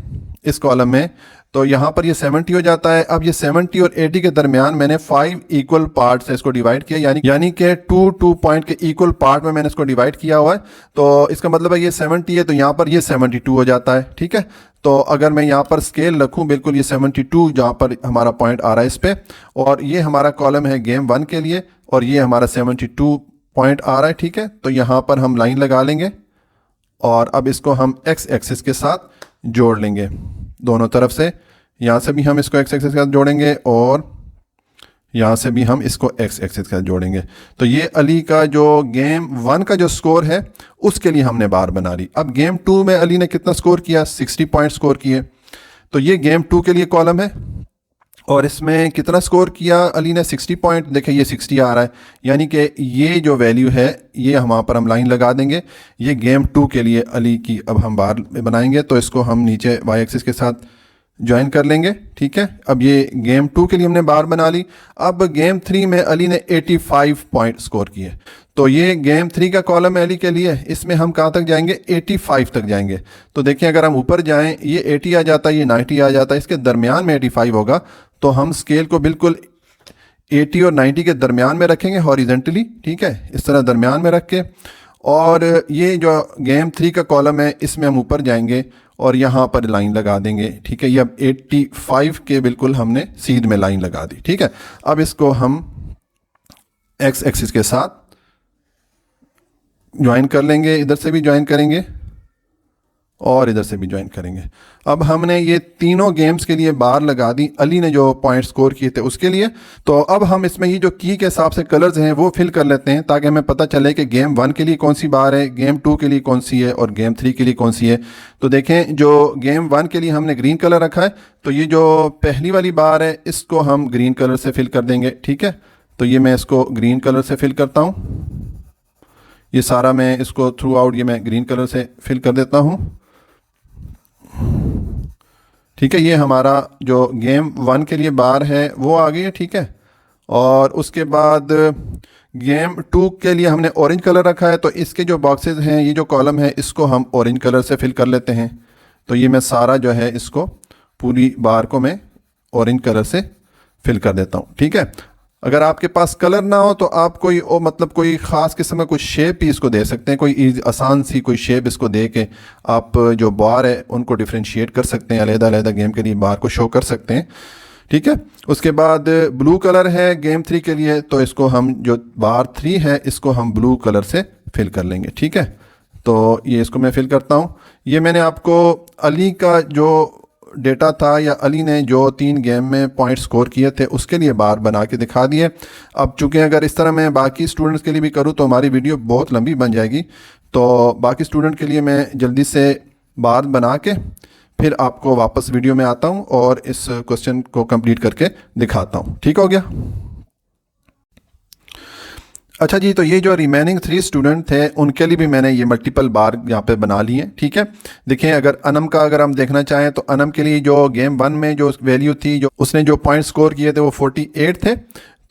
[SPEAKER 1] इस कॉलम में तो यहाँ पर ये 70 हो जाता है। अब ये 70 और 80 के दरमियान मैंने 5 इक्वल पार्ट से इसको डिवाइड किया, यानी कि 2 पॉइंट के इक्वल पार्ट में मैंने इसको डिवाइड किया हुआ है। तो इसका मतलब है ये 70 है तो यहाँ पर ये 72 हो जाता है, ठीक है। तो अगर मैं यहाँ पर स्केल रखूँ बिल्कुल ये 72 जहाँ पर हमारा पॉइंट आ रहा है इस पर, और ये हमारा कॉलम है गेम 1 के लिए और ये हमारा 72 पॉइंट आ रहा है, ठीक है। तो यहाँ पर हम लाइन लगा लेंगे और अब इसको हम एक्स एक्सिस के साथ जोड़ लेंगे दोनों तरफ से। यहाँ से भी हम इसको एक्स एक्सिस के साथ जोड़ेंगे और यहाँ से भी हम इसको एक्स एक्सिस के साथ जोड़ेंगे। तो ये अली का जो गेम 1 का जो स्कोर है उसके लिए हमने बार बना ली। अब गेम 2 में अली ने कितना स्कोर किया, 60 पॉइंट स्कोर किए। तो ये गेम 2 के लिए कॉलम है और इसमें कितना स्कोर किया अली ने, 60 पॉइंट। देखिए ये 60 आ रहा है, यानी कि ये जो वैल्यू है ये वहाँ पर हम लाइन लगा देंगे। ये गेम 2 के लिए अली की अब हम बार बनाएंगे तो इसको हम नीचे वाई एक्सिस के साथ ज्वाइन कर लेंगे, ठीक है। अब ये गेम 2 के लिए हमने बार बना ली। अब गेम 3 में अली ने 85 पॉइंट स्कोर किए। तो ये गेम 3 का कॉलम है अली के लिए, इसमें हम कहाँ तक जाएंगे, 85 तक जाएंगे। तो देखिए अगर हम ऊपर जाएं ये 80 आ जाता है, ये 90 आ जाता है, इसके दरमियान में 85 होगा। तो हम स्केल को बिल्कुल 80 और 90 के दरमियान में रखेंगे हॉरिजेंटली, ठीक है, इस तरह दरमियान में रख के। और ये जो गेम 3 का कॉलम है इसमें हम ऊपर जाएंगे और यहाँ पर लाइन लगा देंगे, ठीक है। ये अब 85 के बिल्कुल हमने सीध में लाइन लगा दी, ठीक है। अब इसको हम एक्स एक्सिस के साथ ज्वाइन कर लेंगे, इधर से भी ज्वाइन करेंगे और इधर से भी ज्वाइन करेंगे। अब हमने ये तीनों गेम्स के लिए बार लगा दी अली ने जो पॉइंट स्कोर किए थे उसके लिए। तो अब हम इसमें ये जो की के हिसाब से कलर्स हैं वो फिल कर लेते हैं ताकि हमें पता चले कि गेम 1 के लिए कौन सी बार है, गेम 2 के लिए कौन सी है और गेम 3 के लिए कौन सी है। तो देखें जो गेम 1 के लिए हमने ग्रीन कलर रखा है, तो ये जो पहली वाली बार है इसको हम ग्रीन कलर से फिल कर देंगे, ठीक है। तो ये मैं इसको ग्रीन कलर से फिल करता हूँ, ये सारा मैं इसको थ्रू आउट ये मैं ग्रीन कलर से फिल कर देता हूँ, ठीक है। ये हमारा जो गेम 1 के लिए बार है वो आ गई है, ठीक है। और उसके बाद गेम 2 के लिए हमने ऑरेंज कलर रखा है, तो इसके जो बॉक्सेस हैं ये जो कॉलम है इसको हम ऑरेंज कलर से फिल कर लेते हैं। तो ये मैं सारा जो है इसको पूरी बार को मैं ऑरेंज कलर से फिल कर देता हूँ, ठीक है। अगर आपके पास कलर ना हो तो आप कोई मतलब कोई ख़ास किस्म का कोई शेप ही इसको दे सकते हैं, कोई आसान सी कोई शेप इसको दे के आप जो बार है उनको डिफ्रेंशिएट कर सकते हैं, अलग-अलग गेम के लिए बार को शो कर सकते हैं, ठीक है। उसके बाद ब्लू कलर है गेम 3 के लिए, तो इसको हम जो बार 3 है इसको हम ब्लू कलर से फिल कर लेंगे, ठीक है। तो ये इसको मैं फिल करता हूँ। ये मैंने आपको अली का जो डेटा था या अली ने जो 3 गेम में पॉइंट स्कोर किए थे उसके लिए बार बना के दिखा दिए। अब चूंकि अगर इस तरह मैं बाकी स्टूडेंट्स के लिए भी करूँ तो हमारी वीडियो बहुत लंबी बन जाएगी, तो बाकी स्टूडेंट के लिए मैं जल्दी से बार बना के फिर आपको वापस वीडियो में आता हूँ और इस क्वेश्चन को कंप्लीट करके दिखाता हूँ, ठीक हो गया। अच्छा जी, तो ये जो रिमेनिंग 3 स्टूडेंट थे उनके लिए भी मैंने ये मल्टीपल बार यहाँ पे बना ली है, ठीक है। देखिए अगर अनम का अगर हम देखना चाहें तो अनम के लिए जो गेम 1 में जो वैल्यू थी, जो उसने जो पॉइंट स्कोर किए थे वो 48 थे।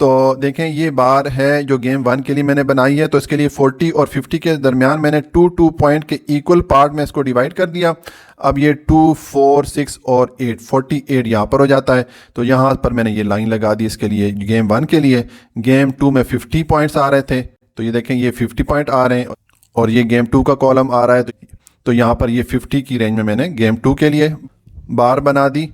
[SPEAKER 1] तो देखें ये बार है जो गेम 1 के लिए मैंने बनाई है, तो इसके लिए 40 और 50 के दरमियान मैंने 2 पॉइंट के इक्वल पार्ट में इसको डिवाइड कर दिया। अब ये 2, 4, 6 और 8, 48 यहाँ पर हो जाता है। तो यहाँ पर मैंने ये लाइन लगा दी इसके लिए गेम 1 के लिए। गेम 2 में 50 पॉइंट्स आ रहे थे, तो ये देखें ये 50 पॉइंट आ रहे हैं और ये गेम 2 का कॉलम आ रहा है, तो यहाँ पर ये 50 की रेंज में मैंने गेम 2 के लिए बार बना दी।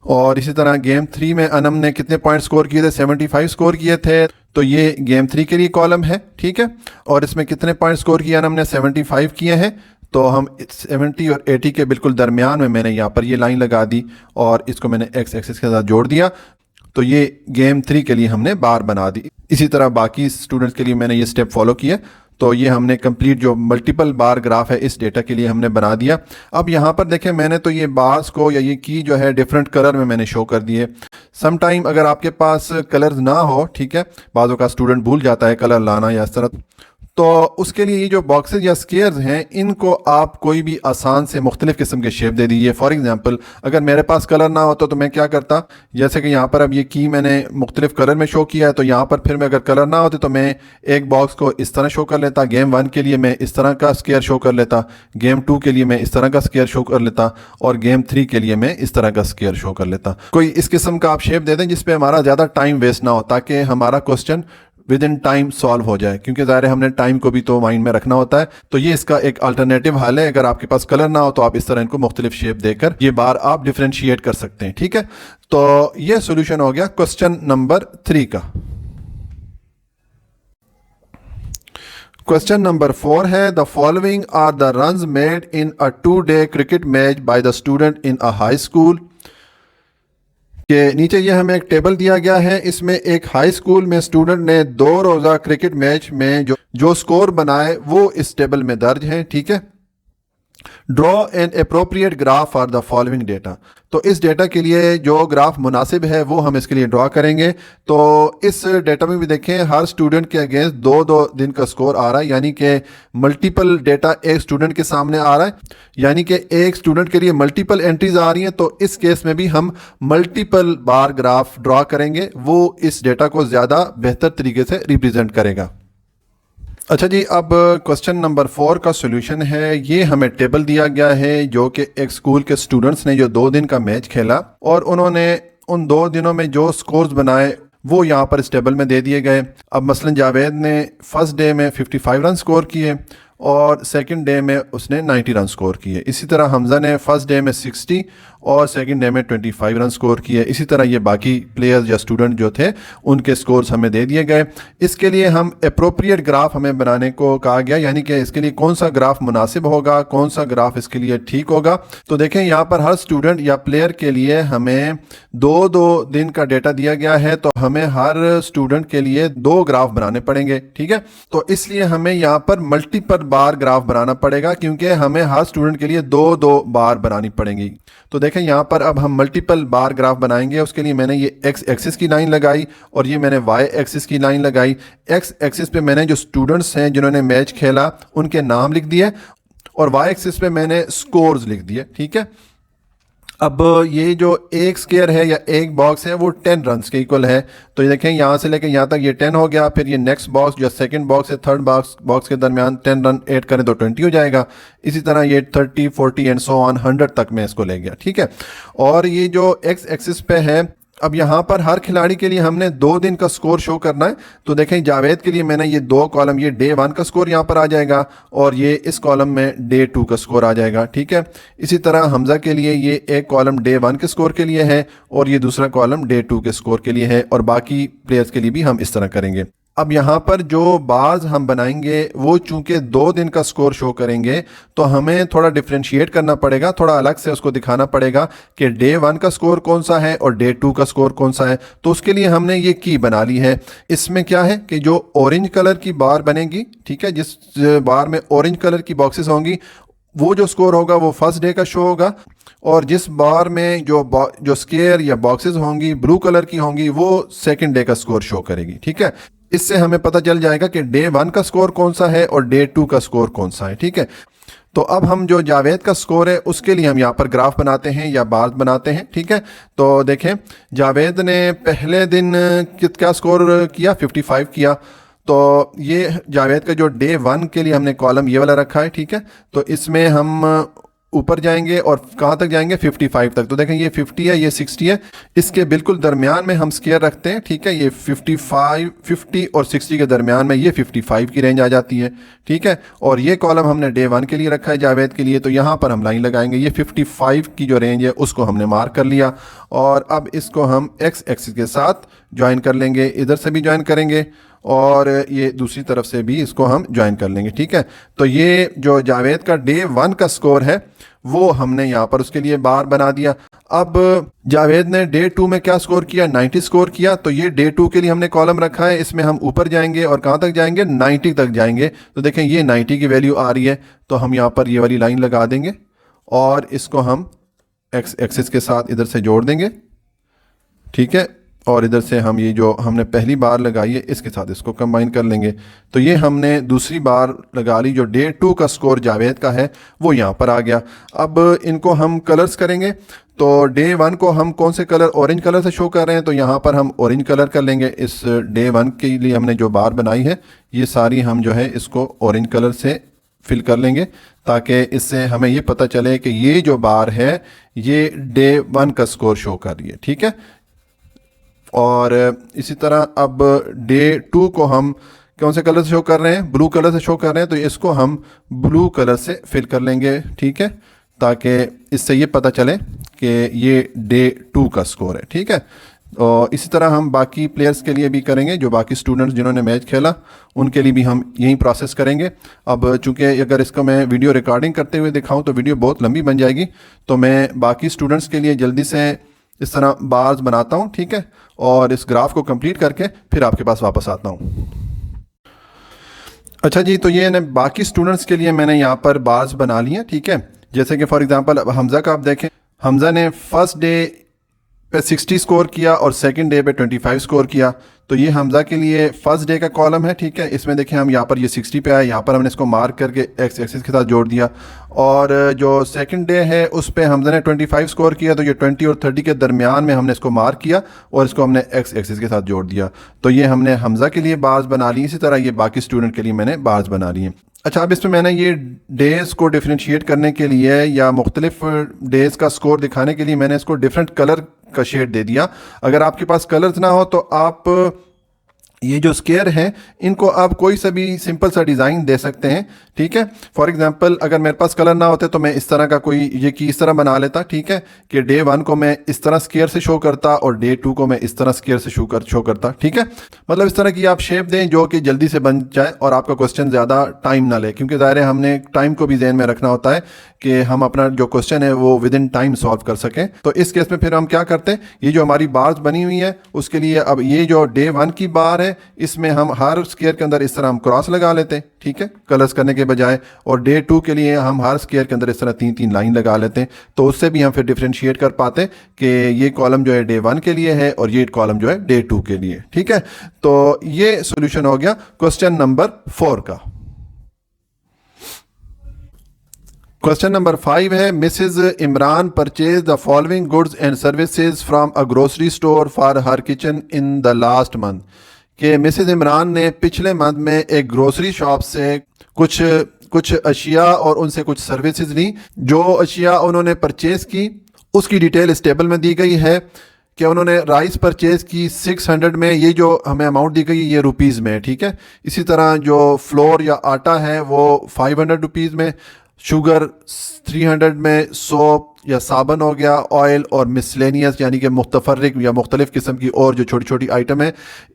[SPEAKER 1] और इसी तरह गेम 3 में अनम ने कितने पॉइंट स्कोर किए थे, 75 स्कोर किए थे, तो ये गेम 3 के लिए कॉलम है, ठीक है। और इसमें कितने पॉइंट स्कोर किए अनम ने, 75 किए हैं। तो हम 70 और 80 के बिल्कुल दरमियान में मैंने यहाँ पर ये लाइन लगा दी और इसको मैंने एक्स एक्सिस के साथ जोड़ दिया। तो ये गेम 3 के लिए हमने बार बना दी। इसी तरह बाकी स्टूडेंट्स के लिए मैंने ये स्टेप फॉलो किए। तो ये हमने कंप्लीट जो मल्टीपल बार ग्राफ है इस डेटा के लिए हमने बना दिया। अब यहाँ पर देखें मैंने तो ये बार्स को या ये की जो है डिफरेंट कलर में मैंने शो कर दिए। सम टाइम अगर आपके पास कलर्स ना हो, ठीक है, बाज़ों का स्टूडेंट भूल जाता है कलर लाना या इस तरह, तो उसके लिए ये जो बॉक्सेस या स्केयर्स हैं इनको आप कोई भी आसान से मुख्तलिफ किस्म के शेप दे दीजिए। फॉर एग्जांपल अगर मेरे पास कलर ना होता तो मैं क्या करता, जैसे कि यहाँ पर अब ये की मैंने मुख्तलिफ कलर में शो किया है, तो यहाँ पर फिर मैं अगर कलर ना होते तो मैं एक बॉक्स को इस तरह शो कर लेता, गेम 1 के लिए मैं इस तरह का स्केयर शो कर लेता, गेम 2 के लिए मैं इस तरह का स्केयर शो कर लेता, और गेम 3 के लिए मैं इस तरह का स्केयर शो कर लेता। कोई इस किस्म का आप शेप दे दें जिसपे हमारा ज़्यादा टाइम वेस्ट ना हो, ताकि हमारा question with in time solve हो जाए, क्योंकि ज़ाहिर है हमने टाइम को भी तो माइंड में रखना होता है। तो ये इसका एक अल्टरनेटिव हल है। अगर आपके पास कलर ना हो तो आप इस तरह इनको मुख्तलिफ शेप देकर ये बार आप डिफ्रेंशिएट कर सकते हैं। ठीक है, तो ये सोल्यूशन हो गया क्वेश्चन नंबर 3 का। क्वेश्चन नंबर 4 है, the following are the runs made in a 2-day cricket match by the student in a high school. के नीचे ये हमें एक टेबल दिया गया है, इसमें एक हाई स्कूल में स्टूडेंट ने 2 रोज़ा क्रिकेट मैच में जो स्कोर बनाए वो इस टेबल में दर्ज हैं। ठीक है, draw an appropriate graph for the following data. तो इस डेटा के लिए जो ग्राफ मुनासिब है वो हम इसके लिए ड्रॉ करेंगे। तो इस डेटा में भी देखें हर स्टूडेंट के अगेंस्ट 2-2 दिन का स्कोर आ रहा है, यानी कि मल्टीपल डेटा एक स्टूडेंट के सामने आ रहा है, यानी कि एक स्टूडेंट के लिए मल्टीपल एंट्रीज आ रही हैं। तो इस केस में भी हम मल्टीपल बार ग्राफ ड्रॉ करेंगे, वो इस डेटा को ज़्यादा बेहतर तरीके से रिप्रेजेंट करेगा। अच्छा जी, अब क्वेश्चन नंबर 4 का सोल्यूशन है। ये हमें टेबल दिया गया है जो कि एक स्कूल के स्टूडेंट्स ने जो 2 दिन का मैच खेला और उन्होंने उन 2 दिनों में जो स्कोर्स बनाए वो यहाँ पर इस टेबल में दे दिए गए। अब मसलन जावेद ने फर्स्ट डे में 55 रन स्कोर किए और सेकंड डे में उसने 90 रन स्कोर किए। इसी तरह हमज़ा ने फर्स्ट डे में 60 और सेकंड डे में 25 रन स्कोर किए। इसी तरह ये बाकी प्लेयर्स या स्टूडेंट जो थे उनके स्कोर्स हमें दे दिए गए। इसके लिए हम अप्रोप्रिएट ग्राफ हमें बनाने को कहा गया, यानी कि इसके लिए कौन सा ग्राफ मुनासिब होगा, कौन सा ग्राफ इसके लिए ठीक होगा। तो देखें यहाँ पर हर स्टूडेंट या प्लेयर के लिए हमें 2-2 दिन का डेटा दिया गया है, तो हमें हर स्टूडेंट के लिए 2 ग्राफ बनाने पड़ेंगे। ठीक है, तो इसलिए हमें यहाँ पर मल्टीपल बार ग्राफ बनाना पड़ेगा, क्योंकि हमें हर स्टूडेंट के लिए 2-2 बार बनानी पड़ेंगी। तो देखें यहाँ पर अब हम मल्टीपल बार ग्राफ बनाएंगे। उसके लिए मैंने ये एक्स एक्सिस की लाइन लगाई और ये मैंने वाई एक्सिस की लाइन लगाई। एक्स एक्सिस पे मैंने जो स्टूडेंट्स हैं जिन्होंने मैच खेला उनके नाम लिख दिए और वाई एक्सिस पे मैंने स्कोर्स लिख दिए। ठीक है, अब ये जो एक स्केयर है या एक बॉक्स है वो 10 रन के इक्वल है। तो ये देखें यहाँ से लेकर यहाँ तक ये 10 हो गया, फिर ये नेक्स्ट बॉक्स जो सेकंड बॉक्स है थर्ड बॉक्स के दरमियान 10 रन ऐड करें तो 20 हो जाएगा। इसी तरह ये 30, 40 एंड सो ऑन 100 तक मैं इसको ले गया। ठीक है, और ये जो एक्स एक्सिस पे है, अब यहाँ पर हर खिलाड़ी के लिए हमने 2 दिन का स्कोर शो करना है। तो देखें जावेद के लिए मैंने ये 2 कॉलम, ये डे 1 का स्कोर यहाँ पर आ जाएगा और ये इस कॉलम में डे 2 का स्कोर आ जाएगा। ठीक है, इसी तरह हमजा के लिए ये एक कॉलम डे 1 के स्कोर के लिए है और ये दूसरा कॉलम डे 2 के स्कोर के लिए है, और बाकी प्लेयर्स के लिए भी हम इस तरह करेंगे। अब यहाँ पर जो बार्स हम बनाएंगे वो चूंकि 2 दिन का स्कोर शो करेंगे तो हमें थोड़ा डिफ्रेंशिएट करना पड़ेगा, थोड़ा अलग से उसको दिखाना पड़ेगा कि डे 1 का स्कोर कौन सा है और डे 2 का स्कोर कौन सा है। तो उसके लिए हमने ये की बना ली है। इसमें क्या है कि जो ऑरेंज कलर की बार बनेगी, ठीक है, जिस बार में ऑरेंज कलर की बॉक्सेस होंगी वो जो स्कोर होगा वो फर्स्ट डे का शो होगा, और जिस बार में जो स्केयर या बॉक्सेस होंगी ब्लू कलर की होंगी वो सेकंड डे का स्कोर शो करेगी। ठीक है, इससे हमें पता चल जाएगा कि डे 1 का स्कोर कौन सा है और डे 2 का स्कोर कौन सा है। ठीक है, तो अब हम जो जावेद का स्कोर है उसके लिए हम यहाँ पर ग्राफ बनाते हैं या बार बनाते हैं। ठीक है, तो देखें जावेद ने पहले दिन क्या स्कोर किया, 55 किया। तो ये जावेद का जो डे 1 के लिए हमने कॉलम ये वाला रखा है। ठीक है, तो इसमें हम ऊपर जाएंगे और कहाँ तक जाएंगे, 55 तक। तो देखें ये 50 है, ये 60 है, इसके बिल्कुल दरमियान में हम स्केयर रखते हैं। ठीक है, ये 50 और 60 के दरमियान में ये 55 की रेंज आ जाती है। ठीक है, और ये कॉलम हमने डे 1 के लिए रखा है जावेद के लिए, तो यहाँ पर हम लाइन लगाएंगे। ये 55 की जो रेंज है उसको हमने मार्क कर लिया और अब इसको हम एक्स एक्सिस के साथ ज्वाइन कर लेंगे, इधर से भी ज्वाइन करेंगे और ये दूसरी तरफ से भी इसको हम ज्वाइन कर लेंगे। ठीक है, तो ये जो जावेद का डे 1 का स्कोर है वो हमने यहाँ पर उसके लिए बार बना दिया। अब जावेद ने डे 2 में क्या स्कोर किया, 90 स्कोर किया। तो ये डे 2 के लिए हमने कॉलम रखा है, इसमें हम ऊपर जाएंगे और कहाँ तक जाएंगे, 90 तक जाएंगे। तो देखें ये 90 की वैल्यू आ रही है, तो हम यहाँ पर ये वाली लाइन लगा देंगे और इसको हम एक्स एक्सिस के साथ इधर से जोड़ देंगे। ठीक है, और इधर से हम ये जो हमने पहली बार लगाई है इसके साथ इसको कंबाइन कर लेंगे। तो ये हमने दूसरी बार लगा ली। जो डे 2 का स्कोर जावेद का है वो यहाँ पर आ गया। अब इनको हम कलर्स करेंगे। तो डे 1 को हम कौन से कलर, ऑरेंज कलर से शो कर रहे हैं, तो यहाँ पर हम ऑरेंज कलर कर लेंगे। इस डे 1 के लिए हमने जो बार बनाई है ये सारी हम जो है इसको ऑरेंज कलर से फिल कर लेंगे, ताकि इससे हमें ये पता चले कि ये जो बार है ये डे 1 का स्कोर शो कर रही है। ठीक है। और इसी तरह अब डे 2 को हम कौन से कलर से शो कर रहे हैं, ब्लू कलर से शो कर रहे हैं, तो इसको हम ब्लू कलर से फिल कर लेंगे। ठीक है, ताकि इससे ये पता चले कि ये डे 2 का स्कोर है। ठीक है। और इसी तरह हम बाकी प्लेयर्स के लिए भी करेंगे, जो बाकी स्टूडेंट्स जिन्होंने मैच खेला उनके लिए भी हम यही प्रोसेस करेंगे। अब चूंकि अगर इसको मैं वीडियो रिकॉर्डिंग करते हुए दिखाऊं तो वीडियो बहुत लंबी बन जाएगी, तो मैं बाकी स्टूडेंट्स के लिए जल्दी से इस तरह बार्स बनाता हूं। ठीक है। और इस ग्राफ को कंप्लीट करके फिर आपके पास वापस आता हूं। अच्छा जी, तो ये बाकी स्टूडेंट्स के लिए मैंने यहाँ पर बार्स बना लिए। ठीक है। जैसे कि फॉर एग्जांपल अब हमज़ा का आप देखें, हमज़ा ने फर्स्ट डे पे 60 स्कोर किया और सेकंड डे पे 25 स्कोर किया। तो ये हमज़ा के लिए फर्स्ट डे का कॉलम है। ठीक है। इसमें देखें हम यहाँ पर ये 60 पे आया, यहाँ पर हमने इसको मार्क करके एक्स एक्सिस के साथ जोड़ दिया। और जो सेकंड डे है उस पे हमज़ा ने 25 स्कोर किया, तो ये 20 और 30 के दरमियान में हमने इसको मार्क किया और इसको हमने एक्स एक्सिस के साथ जोड़ दिया। तो ये हमने हमज़ा के लिए बार्स बना ली। इसी तरह ये बाकी स्टूडेंट के लिए मैंने बार्स बना ली हैं। अच्छा, अब इसमें मैंने ये डेज़ को डिफ्रेंशिएट करने के लिए या मुख्तलिफ डेज़ का स्कोर दिखाने के लिए मैंने इसको डिफरेंट कलर का शेड दे दिया। अगर आपके पास कलर्स ना हो तो आप ये जो स्केयर हैं इनको आप कोई सा भी सिंपल सा डिज़ाइन दे सकते हैं। ठीक है। फॉर एग्जांपल अगर मेरे पास कलर ना होते तो मैं इस तरह का कोई ये की इस तरह बना लेता। ठीक है, कि डे 1 को मैं इस तरह स्केयर से शो करता और डे 2 को मैं इस तरह स्केयर से शो करता। ठीक है, मतलब इस तरह की आप शेप दें जो कि जल्दी से बन जाए और आपका क्वेश्चन ज़्यादा टाइम ना ले, क्योंकि ज़ाहिर है हमने टाइम को भी ज़हन में रखना होता है कि हम अपना जो क्वेश्चन है वो विद इन टाइम सॉल्व कर सकें। तो इस केस में फिर हम क्या करते हैं, ये जो हमारी बार्स बनी हुई है उसके लिए अब ये जो डे 1 की बार है इसमें हम हर स्केयर के अंदर इस तरह हम क्रॉस लगा लेते हैं। ठीक है, कलर्स करने के बजाय। और डे 2 के लिए हम हर स्केयर के अंदर इस तरह 3-3 लाइन लगा लेते हैं। तो उससे भी हम फिर डिफ्रेंशिएट कर पाते हैं कि ये कॉलम जो है डे 1 के लिए है और ये कॉलम जो है डे 2 के लिए। ठीक है, तो ये सॉल्यूशन हो गया क्वेश्चन नंबर 4 का। क्वेश्चन नंबर 5 है, Mrs Imran purchase the following goods and services from a grocery store for her kitchen in the last month. कि मिसेज इमरान ने पिछले मंथ में एक ग्रोसरी शॉप से कुछ अशिया और उनसे कुछ सर्विसेज ली। जो अशिया उन्होंने परचेज की उसकी डिटेल इस टेबल में दी गई है कि उन्होंने राइस परचेज की 600 में, ये जो हमें अमाउंट दी गई ये रुपीज़ में। ठीक है, इसी तरह जो फ्लोर या आटा है वो 500 रुपीज़ में, शुगर 300 में, सोप या साबन हो गया, ऑयल और मिसलेनियस यानी कि मुख्तफर्रिक या मुख्तलिफ किस्म की और जो छोटी छोटी आइटम है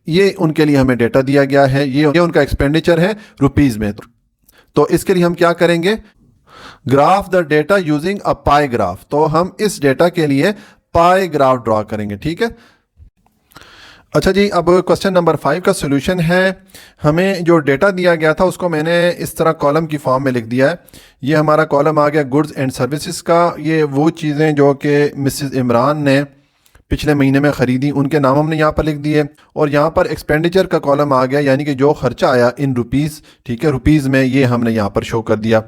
[SPEAKER 1] ये उनके लिए हमें डेटा दिया गया है। ये उनका एक्सपेंडिचर है रुपीज़ में। तो इसके लिए हम क्या करेंगे, graph the data using a pi graph. तो हम इस डेटा के लिए पाई ग्राफ ड्रॉ करेंगे। ठीक है। अच्छा जी, अब क्वेश्चन नंबर 5 का सॉल्यूशन है। हमें जो डेटा दिया गया था उसको मैंने इस तरह कॉलम की फॉर्म में लिख दिया है। ये हमारा कॉलम आ गया गुड्स एंड सर्विसेज का। ये वो चीज़ें जो कि मिसेस इमरान ने पिछले महीने में ख़रीदी उनके नाम हमने यहाँ पर लिख दिए। और यहाँ पर एक्सपेंडिचर का कॉलम आ गया, यानी कि जो खर्चा आया इन रुपीज़। ठीक है, रुपीज़ में ये हमने यहाँ पर शो कर दिया।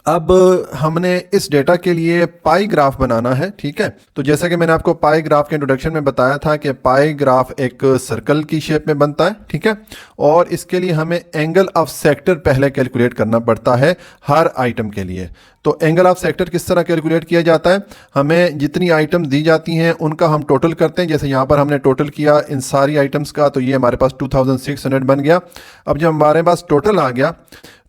[SPEAKER 1] अब हमने इस डेटा के लिए पाई ग्राफ बनाना है। ठीक है, तो जैसा कि मैंने आपको पाई ग्राफ के इंट्रोडक्शन में बताया था कि पाई ग्राफ एक सर्कल की शेप में बनता है। ठीक है, और इसके लिए हमें एंगल ऑफ सेक्टर पहले कैलकुलेट करना पड़ता है हर आइटम के लिए। तो एंगल ऑफ सेक्टर किस तरह कैलकुलेट किया जाता है, हमें जितनी आइटम दी जाती हैं उनका हम टोटल करते हैं। जैसे यहाँ पर हमने टोटल किया इन सारी आइटम्स का, तो ये हमारे पास 2600 बन गया। अब जब हमारे पास टोटल आ गया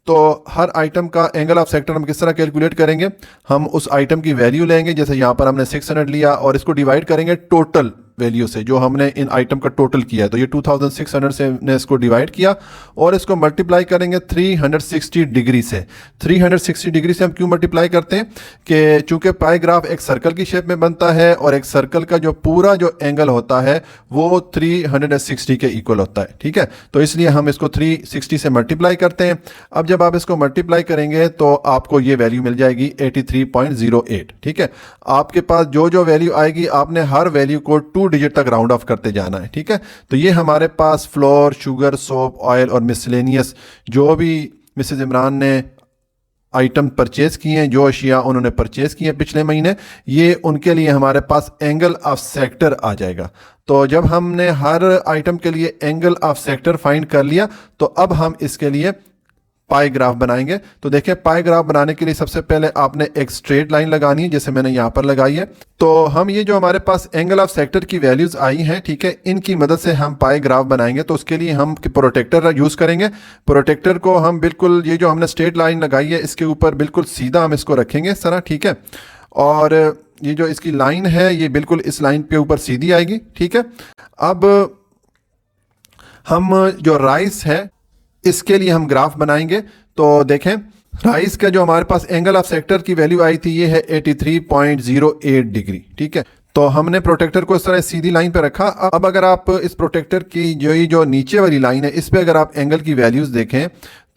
[SPEAKER 1] तो हर आइटम का एंगल ऑफ सेक्टर हम किस तरह कैलकुलेट करेंगे, हम उस आइटम की वैल्यू लेंगे। जैसे यहाँ पर हमने 600 लिया और इसको डिवाइड करेंगे टोटल वैल्यू से जो हमने इन आइटम का टोटल किया है। तो ये 2600 से ने इसको डिवाइड किया और इसको मल्टीप्लाई करेंगे 360 डिग्री से। 360 डिग्री से हम क्यों मल्टीप्लाई करते हैं कि चूंकि पाई ग्राफ एक सर्कल की शेप में बनता है और एक सर्कल का जो पूरा जो एंगल होता है वो 360 के इक्वल होता है। ठीक है, तो इसलिए हम इसको 360 से मल्टीप्लाई करते हैं। अब जब आप इसको मल्टीप्लाई करेंगे तो आपको ये वैल्यू मिल जाएगी 83.08। ठीक है, आपके पास जो जो वैल्यू आएगी आपने हर वैल्यू को 2 डिजिट तक राउंड ऑफ करते जाना है, ठीक है। तो ये हमारे पास फ्लोर, शुगर, सोप, ऑयल और मिसलेनियस जो भी मिसेज इमरान ने आइटम परचेज किए हैं, जो अशिया उन्होंने परचेज किए हैं पिछले महीने, ये उनके लिए हमारे पास एंगल ऑफ सेक्टर आ जाएगा। तो जब हमने हर आइटम के लिए एंगल ऑफ सेक्टर फाइंड कर लिया तो अब हम इसके लिए पाई ग्राफ बनाएंगे। तो देखिए, पाई ग्राफ बनाने के लिए सबसे पहले आपने एक स्ट्रेट लाइन लगानी है, जैसे मैंने यहाँ पर लगाई है। तो हम ये जो हमारे पास एंगल ऑफ सेक्टर की वैल्यूज आई हैं, ठीक है, इनकी मदद से हम पाई ग्राफ बनाएंगे। तो उसके लिए हम प्रोटेक्टर यूज करेंगे। प्रोटेक्टर को हम बिल्कुल ये जो हमने स्ट्रेट लाइन लगाई है इसके ऊपर बिल्कुल सीधा हम इसको रखेंगे इस तरह, ठीक है। और ये जो इसकी लाइन है ये बिल्कुल इस लाइन पे ऊपर सीधी आएगी, ठीक है। अब हम जो राइस है इसके लिए हम ग्राफ बनाएंगे। तो देखें, राइस का जो हमारे पास एंगल ऑफ सेक्टर की वैल्यू आई थी ये है 83.08 डिग्री, ठीक है। तो हमने प्रोटेक्टर को इस तरह सीधी लाइन पे रखा। अब अगर आप इस प्रोटेक्टर की जो नीचे वाली लाइन है इस पे अगर आप एंगल की वैल्यूज देखें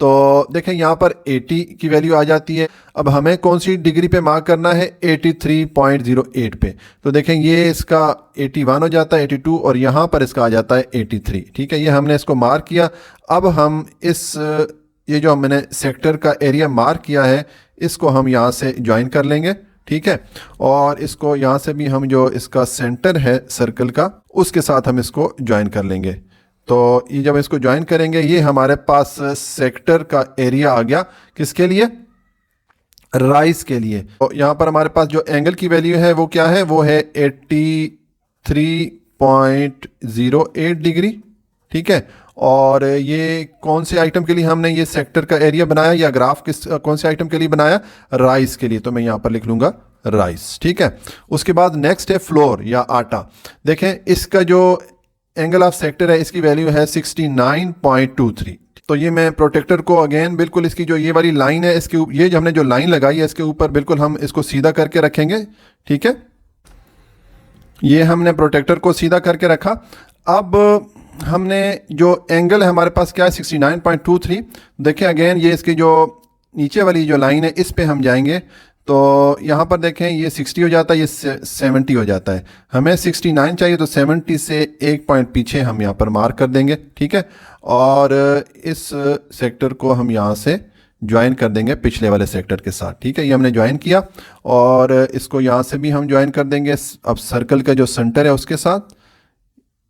[SPEAKER 1] तो देखें यहाँ पर 80 की वैल्यू आ जाती है। अब हमें कौन सी डिग्री पे मार्क करना है, 83.08 पे। तो देखें ये इसका 81 हो जाता है, 82, और यहाँ पर इसका आ जाता है 83, ठीक है। ये हमने इसको मार्क किया। अब हम ये जो मैंने सेक्टर का एरिया मार्क किया है इसको हम यहाँ से ज्वाइन कर लेंगे, ठीक है। और इसको यहाँ से भी हम जो इसका सेंटर है सर्कल का उसके साथ हम इसको ज्वाइन कर लेंगे। तो ये जब इसको ज्वाइन करेंगे ये हमारे पास सेक्टर का एरिया आ गया, किसके लिए, राइस के लिए। तो यहाँ पर हमारे पास जो एंगल की वैल्यू है वो क्या है, वो है 83.08 डिग्री, ठीक है। और ये कौन से आइटम के लिए हमने ये सेक्टर का एरिया बनाया या ग्राफ कौन से आइटम के लिए बनाया, राइस के लिए। तो मैं यहाँ पर लिख लूँगा राइस, ठीक है। उसके बाद नेक्स्ट है फ्लोर या आटा। देखें इसका जो एंगल ऑफ सेक्टर है इसकी वैल्यू है 69.23। तो ये मैं प्रोटेक्टर को अगेन बिल्कुल इसकी जो ये वाली लाइन है इसके ये जो हमने जो लाइन लगाई है इसके ऊपर बिल्कुल हम इसको सीधा करके रखेंगे, ठीक है। ये हमने प्रोटेक्टर को सीधा करके रखा। अब हमने जो एंगल है हमारे पास क्या है, 69.23। देखें अगेन ये इसकी जो नीचे वाली जो लाइन है इस पे हम जाएंगे तो यहाँ पर देखें ये 60 हो जाता है, ये 70 हो जाता है। हमें 69 चाहिए तो 70 से एक पॉइंट पीछे हम यहाँ पर मार्क कर देंगे, ठीक है। और इस सेक्टर को हम यहाँ से ज्वाइन कर देंगे पिछले वाले सेक्टर के साथ, ठीक है। ये हमने ज्वाइन किया और इसको यहाँ से भी हम ज्वाइन कर देंगे अब सर्कल का जो सेंटर है उसके साथ,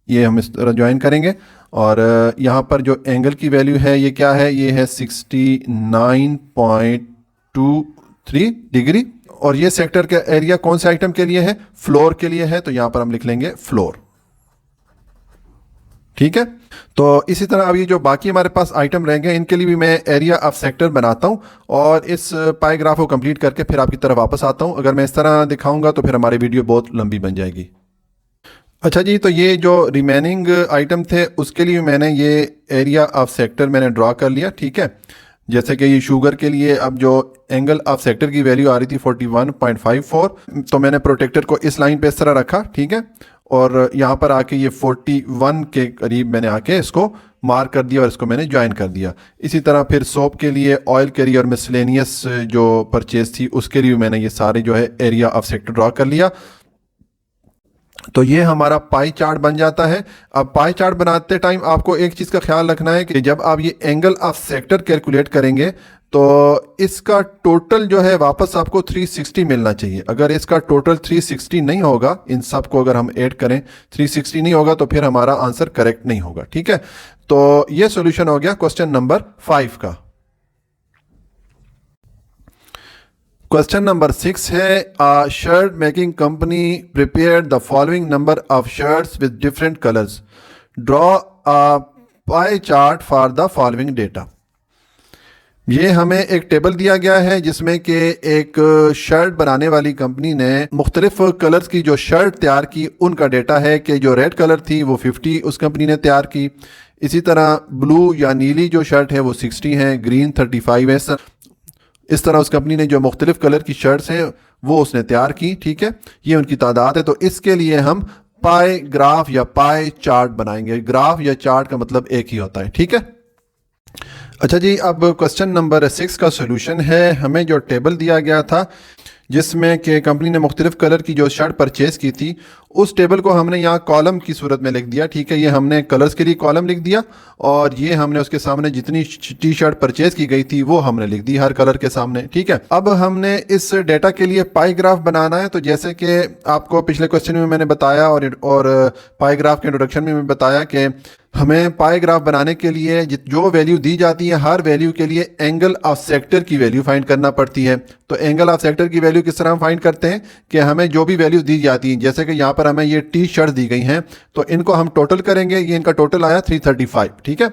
[SPEAKER 1] ये हम इस तरह ज्वाइन करेंगे। और यहाँ पर जो एंगल की वैल्यू है ये क्या है, ये है 69.23 डिग्री। और ये सेक्टर का एरिया कौन से आइटम के लिए है, फ्लोर के लिए है। तो यहाँ पर हम लिख लेंगे फ्लोर, ठीक है। तो इसी तरह अब ये जो बाकी हमारे पास आइटम रहेंगे इनके लिए भी मैं एरिया ऑफ सेक्टर बनाता हूँ और इस पाई ग्राफ को कंप्लीट करके फिर आपकी तरफ वापस आता हूँ। अगर मैं इस तरह दिखाऊंगा तो फिर हमारी वीडियो बहुत लंबी बन जाएगी। अच्छा जी, तो ये जो रिमेनिंग आइटम थे उसके लिए मैंने ये एरिया ऑफ सेक्टर मैंने ड्रॉ कर लिया, ठीक है। जैसे कि ये शुगर के लिए अब जो एंगल ऑफ सेक्टर की वैल्यू आ रही थी 41.54, तो मैंने प्रोटेक्टर को इस लाइन पे इस तरह रखा, ठीक है। और यहाँ पर आके ये 41 के करीब मैंने आके इसको मार्क कर दिया और इसको मैंने ज्वाइन कर दिया। इसी तरह फिर सोप के लिए, ऑयल के लिए और मिसलेनियस जो परचेज थी उसके लिए मैंने ये सारे जो है एरिया ऑफ सेक्टर ड्रॉ कर लिया। तो ये हमारा पाई चार्ट बन जाता है। अब पाई चार्ट बनाते टाइम आपको एक चीज़ का ख्याल रखना है कि जब आप ये एंगल ऑफ सेक्टर कैलकुलेट करेंगे तो इसका टोटल जो है वापस आपको 360 मिलना चाहिए। अगर इसका टोटल 360 नहीं होगा, इन सब को अगर हम ऐड करें 360 नहीं होगा तो फिर हमारा आंसर करेक्ट नहीं होगा, ठीक है। तो ये सॉल्यूशन हो गया क्वेश्चन नंबर 5 का। क्वेश्चन नंबर 6 है, a shirt making company prepared the following number of shirts with different colours, draw a pie chart for the following data. ये हमें एक टेबल दिया गया है जिसमें कि एक शर्ट बनाने वाली कंपनी ने मुख्तलिफ कलर्स की जो शर्ट तैयार की उनका डेटा है कि जो रेड कलर थी वो 50 उस कंपनी ने तैयार की। इसी तरह ब्लू या नीली जो शर्ट है वो 60 है, ग्रीन 35 है। इस तरह उस कंपनी ने जो मुख्तलिफ कलर की शर्ट्स हैं वो उसने तैयार की, ठीक है। ये उनकी तादाद है। तो इसके लिए हम पाई ग्राफ या पाई चार्ट बनाएंगे। ग्राफ या चार्ट का मतलब एक ही होता है, ठीक है। अच्छा जी, अब क्वेश्चन नंबर 6 का सोल्यूशन है। हमें जो टेबल दिया गया था जिसमें कि कंपनी ने मुख्तलिफ कलर की जो शर्ट परचेज़ की थी उस टेबल को हमने यहाँ कॉलम की सूरत में लिख दिया, ठीक है। ये हमने कलर्स के लिए कॉलम लिख दिया और ये हमने उसके सामने जितनी टी शर्ट परचेज की गई थी वो हमने लिख दी हर कलर के सामने, ठीक है। अब हमने इस डेटा के लिए पाई ग्राफ बनाना है। तो जैसे कि आपको पिछले क्वेश्चन में मैंने बताया और पाई ग्राफ के इंट्रोडक्शन में बताया कि हमें पाई ग्राफ बनाने के लिए जो वैल्यू दी जाती है हर वैल्यू के लिए एंगल ऑफ सेक्टर की वैल्यू फाइंड करना पड़ती है। तो एंगल ऑफ सेक्टर की वैल्यू किस तरह हम फाइंड करते हैं कि हमें जो भी वैल्यू दी जाती है, जैसे कि यहाँ पर हमें ये टी शर्ट दी गई हैं तो इनको हम टोटल करेंगे, ये इनका टोटल आया 335, ठीक है।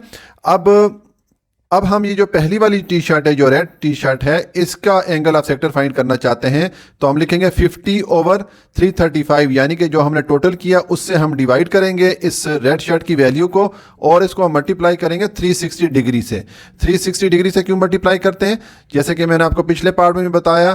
[SPEAKER 1] अब हम ये जो पहली वाली टी शर्ट है, जो रेड टी शर्ट है, इसका एंगल ऑफ सेक्टर फाइंड करना चाहते हैं तो हम लिखेंगे 50/335, यानी कि जो हमने टोटल किया उससे हम डिवाइड करेंगे इस रेड शर्ट की वैल्यू को और इसको हम मल्टीप्लाई करेंगे 360 डिग्री से। 360 डिग्री से क्यों मल्टीप्लाई करते हैं? जैसे कि मैंने आपको पिछले पार्ट में भी बताया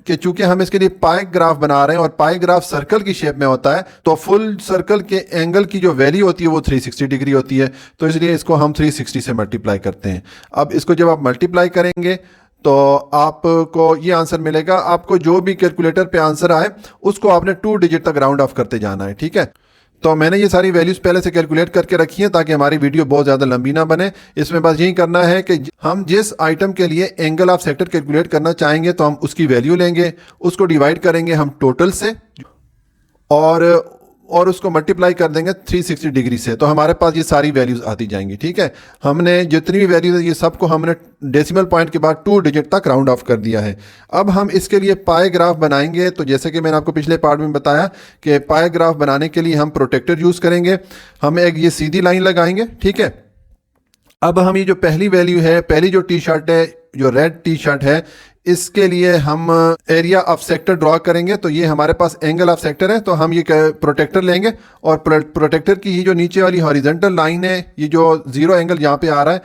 [SPEAKER 1] कि चूंकि हम इसके लिए पाई ग्राफ बना रहे हैं और पाई ग्राफ सर्कल की शेप में होता है तो फुल सर्कल के एंगल की जो वैल्यू होती है वो 360 डिग्री होती है, तो इसलिए इसको हम 360 से मल्टीप्लाई करते हैं। अब इसको जब आप मल्टीप्लाई करेंगे तो आपको ये आंसर मिलेगा। आपको जो भी कैलकुलेटर पे आंसर आए उसको आपने 2 डिजिट तक राउंड ऑफ करते जाना है, ठीक है। तो मैंने ये सारी वैल्यूज पहले से कैलकुलेट करके रखी है ताकि हमारी वीडियो बहुत ज़्यादा लंबी ना बने। इसमें बस यही करना है कि हम जिस आइटम के लिए एंगल ऑफ सेक्टर कैलकुलेट करना चाहेंगे तो हम उसकी वैल्यू लेंगे, उसको डिवाइड करेंगे हम टोटल से और उसको मल्टीप्लाई कर देंगे 360 डिग्री से, तो हमारे पास ये सारी वैल्यूज आती जाएंगी, ठीक है। हमने जितनी भी वैल्यूज है ये सबको हमने डेसिमल पॉइंट के बाद 2 डिजिट तक राउंड ऑफ कर दिया है। अब हम इसके लिए पाई ग्राफ बनाएंगे। तो जैसे कि मैंने आपको पिछले पार्ट में बताया कि पाई ग्राफ बनाने के लिए हम प्रोटेक्टर यूज़ करेंगे। हम एक ये सीधी लाइन लगाएंगे, ठीक है। अब हम ये जो पहली वैल्यू है, पहली जो टी शर्ट है, जो रेड टी शर्ट है, इसके लिए हम एरिया ऑफ सेक्टर ड्रॉ करेंगे। तो ये हमारे पास एंगल ऑफ सेक्टर है, तो हम ये प्रोटेक्टर लेंगे और प्रोटेक्टर की ही जो नीचे वाली हॉरिजॉन्टल लाइन है, ये जो जीरो एंगल यहाँ पे आ रहा है,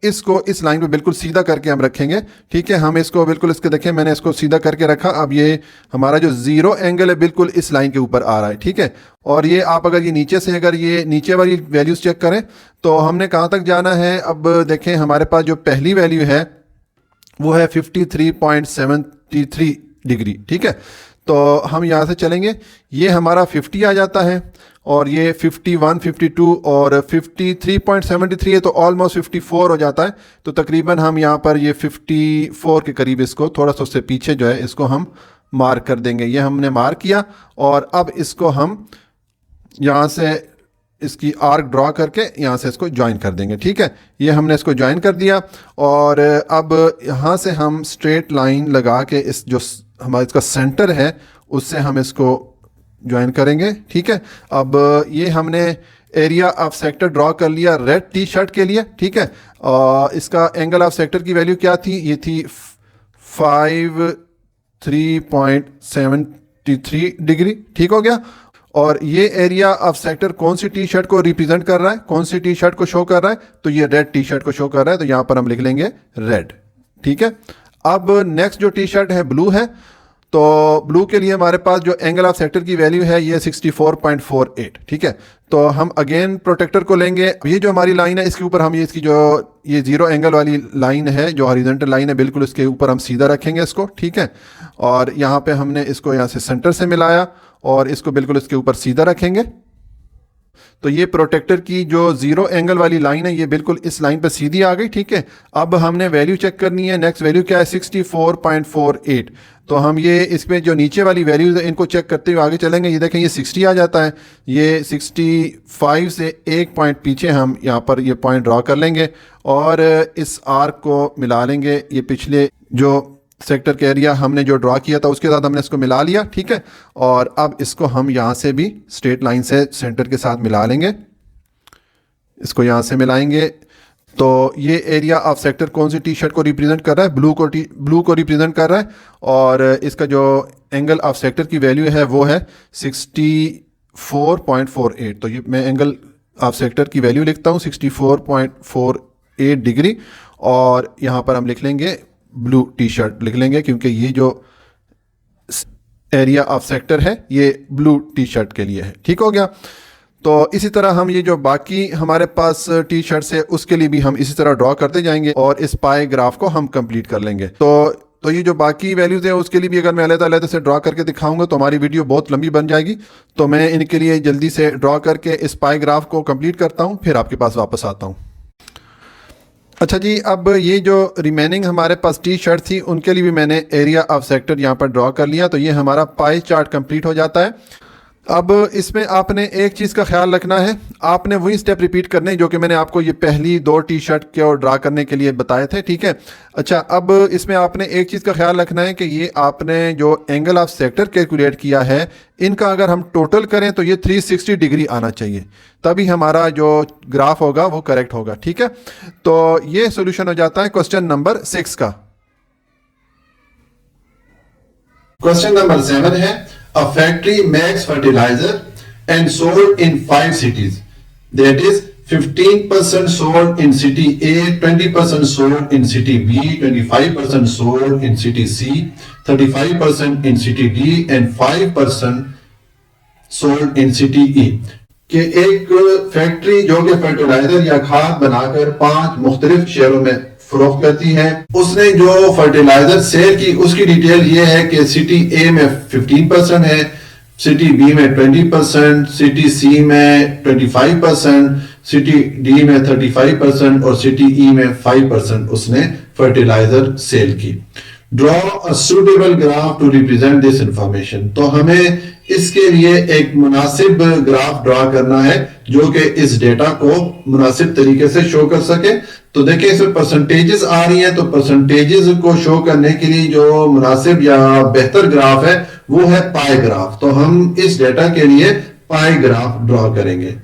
[SPEAKER 1] इसको इस लाइन पे बिल्कुल सीधा करके हम रखेंगे, ठीक है। हम इसको बिल्कुल इसके देखें, मैंने इसको सीधा करके रखा। अब ये हमारा जो जीरो एंगल है बिल्कुल इस लाइन के ऊपर आ रहा है, ठीक है। और ये आप अगर ये नीचे से अगर ये नीचे वाली वैल्यूज चेक करें तो हमने कहाँ तक जाना है। अब देखें हमारे पास जो पहली वैल्यू है वो है 53.73 डिग्री, ठीक है। तो हम यहाँ से चलेंगे, ये हमारा 50 आ जाता है और ये 51, 52 और 53.73 है तो ऑलमोस्ट 54 हो जाता है। तो तकरीबन हम यहाँ पर ये 54 के करीब इसको थोड़ा सा उससे पीछे जो है इसको हम मार्क कर देंगे। ये हमने मार्क किया और अब इसको हम यहाँ से इसकी आर्क ड्रॉ करके यहाँ से इसको ज्वाइन कर देंगे, ठीक है। ये हमने इसको ज्वाइन कर दिया और अब यहाँ से हम स्ट्रेट लाइन लगा के इस जो हमारा इसका सेंटर है उससे हम इसको ज्वाइन करेंगे, ठीक है। अब ये हमने एरिया ऑफ सेक्टर ड्रॉ कर लिया रेड टी शर्ट के लिए, ठीक है। इसका एंगल ऑफ सेक्टर की वैल्यू क्या थी? ये थी 53.73 डिग्री, ठीक हो गया। और ये एरिया ऑफ सेक्टर कौन सी टी शर्ट को रिप्रेजेंट कर रहा है, कौन सी टी शर्ट को शो कर रहा है? तो ये रेड टी शर्ट को शो कर रहा है, तो यहाँ पर हम लिख लेंगे रेड, ठीक है। अब नेक्स्ट जो टी शर्ट है ब्लू है, तो ब्लू के लिए हमारे पास जो एंगल ऑफ सेक्टर की वैल्यू है ये 64.48, ठीक है। तो हम अगेन प्रोटेक्टर को लेंगे। ये जो हमारी लाइन है इसके ऊपर हम ये इसकी जो ये जीरो एंगल वाली लाइन है, जो हॉरिजॉन्टल लाइन है, बिल्कुल इसके ऊपर हम सीधा रखेंगे इसको, ठीक है। और यहाँ पे हमने इसको यहाँ से सेंटर से मिलाया और इसको बिल्कुल इसके ऊपर सीधा रखेंगे। तो ये प्रोटेक्टर की जो जीरो एंगल वाली लाइन है ये बिल्कुल इस लाइन पर सीधी आ गई, ठीक है। अब हमने वैल्यू चेक करनी है। नेक्स्ट वैल्यू क्या है? 64.48। तो हम ये इसमें जो नीचे वाली वैल्यूज है इनको चेक करते हुए आगे चलेंगे। ये देखें ये 60 आ जाता है। ये 65 से एक पॉइंट पीछे हम यहाँ पर ये पॉइंट ड्रॉ कर लेंगे और इस आर्क को मिला लेंगे। ये पिछले जो सेक्टर के एरिया हमने जो ड्रॉ किया था उसके साथ हमने इसको मिला लिया, ठीक है। और अब इसको हम यहाँ से भी स्ट्रेट लाइन से सेंटर के साथ मिला लेंगे, इसको यहाँ से मिलाएंगे। तो ये एरिया ऑफ सेक्टर कौन सी टी शर्ट को रिप्रेजेंट कर रहा है? ब्लू को रिप्रेजेंट कर रहा है और इसका जो एंगल ऑफ सेक्टर की वैल्यू है वो है 64.48। तो ये मैं एंगल ऑफ सेक्टर की वैल्यू लिखता हूँ 64.48 डिग्री और यहाँ पर हम लिख लेंगे ब्लू टी शर्ट लिख लेंगे, क्योंकि ये जो एरिया ऑफ सेक्टर है ये ब्लू टी शर्ट के लिए है, ठीक हो गया। तो इसी तरह हम ये जो बाकी हमारे पास टी शर्ट्स है उसके लिए भी हम इसी तरह ड्रॉ करते जाएंगे और इस पाई ग्राफ को हम कंप्लीट कर लेंगे। तो तो ये जो बाकी वैल्यूज़ है उसके लिए भी अगर मैं अलग से ड्रा करके दिखाऊंगा तो हमारी वीडियो बहुत लंबी बन जाएगी। तो मैं इनके लिए जल्दी से ड्रा करके इस पाई ग्राफ को कंप्लीट करता हूँ, फिर आपके पास वापस आता हूँ। अच्छा जी, अब ये जो रिमेनिंग हमारे पास टी शर्ट थी उनके लिए भी मैंने एरिया ऑफ सेक्टर यहाँ पर ड्रॉ कर लिया। तो ये हमारा पाई चार्ट कंप्लीट हो जाता है। अब इसमें आपने एक चीज़ का ख्याल रखना है, आपने वही स्टेप रिपीट करने जो कि मैंने आपको ये पहली 2 टी शर्ट को ड्रा करने के लिए बताए थे, ठीक है। अच्छा, अब इसमें आपने एक चीज़ का ख्याल रखना है कि ये आपने जो एंगल ऑफ सेक्टर कैलकुलेट किया है इनका अगर हम टोटल करें तो ये 360 डिग्री आना चाहिए, तभी हमारा जो ग्राफ होगा वो करेक्ट होगा, ठीक है। तो ये सोल्यूशन हो जाता है क्वेश्चन नंबर 6 का। क्वेश्चन नंबर 7 है, a factory makes fertilizer and sold in 5 cities. That is 15% sold in city A, 20% sold in city B, 25% sold in city C, 35% in city D and 5% sold in city E. कि एक factory जो कि fertiliser या खाद बनाकर 5 मुख्तलिफ शहरों में फरोख्त करती है, उसने जो फर्टिलाइजर सेल की उसकी डिटेल ये है कि सिटी ए में 15% है, सिटी बी में 20%, सिटी सी में 25%, सिटी डी में 35% और सिटी ई में 5% उसने फर्टिलाइजर सेल की। Draw a suitable graph to represent this information. तो हमें इसके लिए एक मुनासिब ग्राफ ड्रॉ करना है जो कि इस डेटा को मुनासिब तरीके से शो कर सके। तो देखिए इसमें परसेंटेजेस आ रही हैं, तो परसेंटेजेस को शो करने के लिए जो मुनासिब या बेहतर ग्राफ है वो है पाई ग्राफ। तो हम इस डेटा के लिए पाई ग्राफ ड्रॉ करेंगे।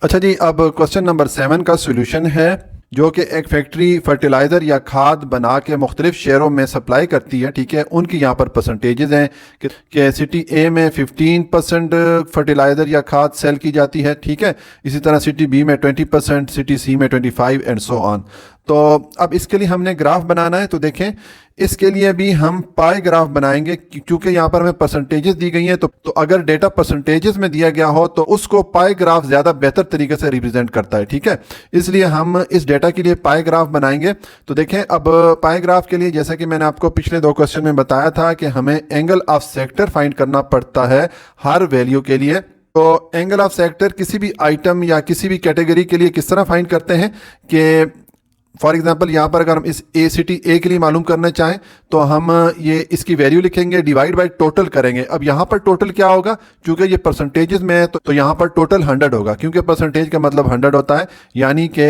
[SPEAKER 1] अच्छा जी, अब क्वेश्चन नंबर 7 का सोल्यूशन है जो कि एक फैक्ट्री फर्टिलाइज़र या खाद बना के मुख्तलिफ शहरों में सप्लाई करती है, ठीक है। उनकी यहाँ पर परसेंटेजेस हैं कि सिटी ए में 15% फर्टिलाइज़र या खाद सेल की जाती है, ठीक है। इसी तरह सिटी बी में 20%, सिटी सी में 25 एंड सो ऑन। तो अब इसके लिए हमने ग्राफ बनाना है, तो देखें इसके लिए भी हम पाई ग्राफ बनाएंगे क्योंकि यहाँ पर हमें परसेंटेजेस दी गई हैं। तो अगर डेटा परसेंटेजेस में दिया गया हो तो उसको पाई ग्राफ ज़्यादा बेहतर तरीके से रिप्रेजेंट करता है, ठीक है। इसलिए हम इस डेटा के लिए पाई ग्राफ बनाएंगे। तो देखें अब पाई ग्राफ के लिए जैसा कि मैंने आपको पिछले 2 क्वेश्चन में बताया था कि हमें एंगल ऑफ सेक्टर फाइंड करना पड़ता है हर वैल्यू के लिए। तो एंगल ऑफ सेक्टर किसी भी आइटम या किसी भी कैटेगरी के लिए किस तरह फाइंड करते हैं कि फॉर एग्जाम्पल यहाँ पर अगर हम इस ए सिटी ए के लिए मालूम करना चाहें तो हम ये इसकी वैल्यू लिखेंगे, डिवाइड बाय टोटल करेंगे। अब यहाँ पर टोटल क्या होगा, क्योंकि ये परसेंटेजेस में है तो यहाँ पर टोटल 100 होगा, क्योंकि परसेंटेज का मतलब 100 होता है, यानी कि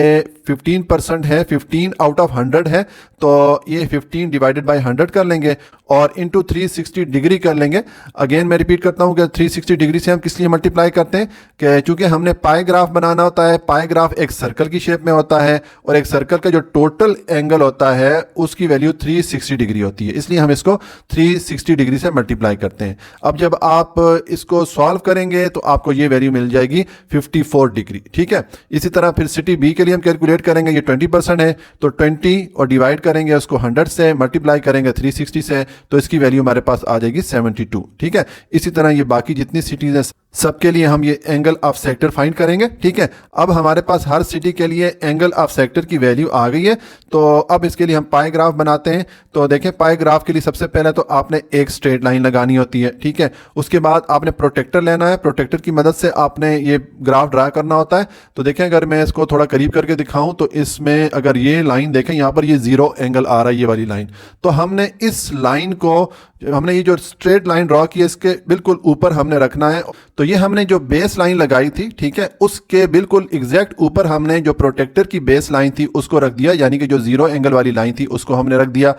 [SPEAKER 1] 15% है, 15 आउट ऑफ 100 है, तो ये 15 डिवाइडेड बाय 100 कर लेंगे और इंटू 360 डिग्री कर लेंगे। अगेन मैं रिपीट करता हूँ कि 360 डिग्री से हम किस लिए मल्टीप्लाई करते हैं कि चूंकि हमने पाई ग्राफ बनाना होता है, पाई ग्राफ एक सर्कल की शेप में होता है और एक सर्कल का जो टोटल एंगल होता है उसकी वैल्यू 360 डिग्री होती है, इसलिए हम इसको 360 डिग्री से मल्टीप्लाई करते हैं। अब जब आप इसको सॉल्व करेंगे तो आपको ये वैल्यू मिल जाएगी 54 डिग्री, ठीक है। इसी तरह फिर सिटी बी के लिए हम कैलकुलेट करेंगे, ये 20% है तो 20 और डिवाइड करेंगे उसको 100 से, मल्टीप्लाई करेंगे 360 से, तो इसकी वैल्यू हमारे पास आ जाएगी 72, ठीक है। इसी तरह ये बाकी जितनी सिटीज हैं सबके लिए हम ये एंगल ऑफ सेक्टर फाइंड करेंगे, ठीक है। अब हमारे पास हर सिटी के लिए एंगल ऑफ सेक्टर की वैल्यू आ गई है। तो अब इसके लिए हम पाई ग्राफ बनाते हैं। तो देखें पाई ग्राफ के लिए सबसे पहले तो आपने एक स्ट्रेट लाइन लगानी होती है, ठीक है। उसके बाद आपने प्रोटेक्टर लेना है, प्रोटेक्टर की मदद से आपने ये ग्राफ ड्रा करना होता है। तो देखें अगर मैं इसको थोड़ा करीब करके दिखाऊं तो इसमें अगर ये लाइन देखें, यहाँ पर ये 0 एंगल आ रहा है, ये वाली लाइन। तो हमने इस लाइन को, हमने ये जो स्ट्रेट लाइन ड्रॉ की है इसके बिल्कुल ऊपर हमने रखना है। तो ये हमने जो बेस लाइन लगाई थी, ठीक है, उसके बिल्कुल एग्जैक्ट ऊपर हमने जो प्रोटेक्टर की बेस लाइन थी उसको रख दिया, यानी कि जो 0 एंगल वाली लाइन थी उसको हमने रख दिया।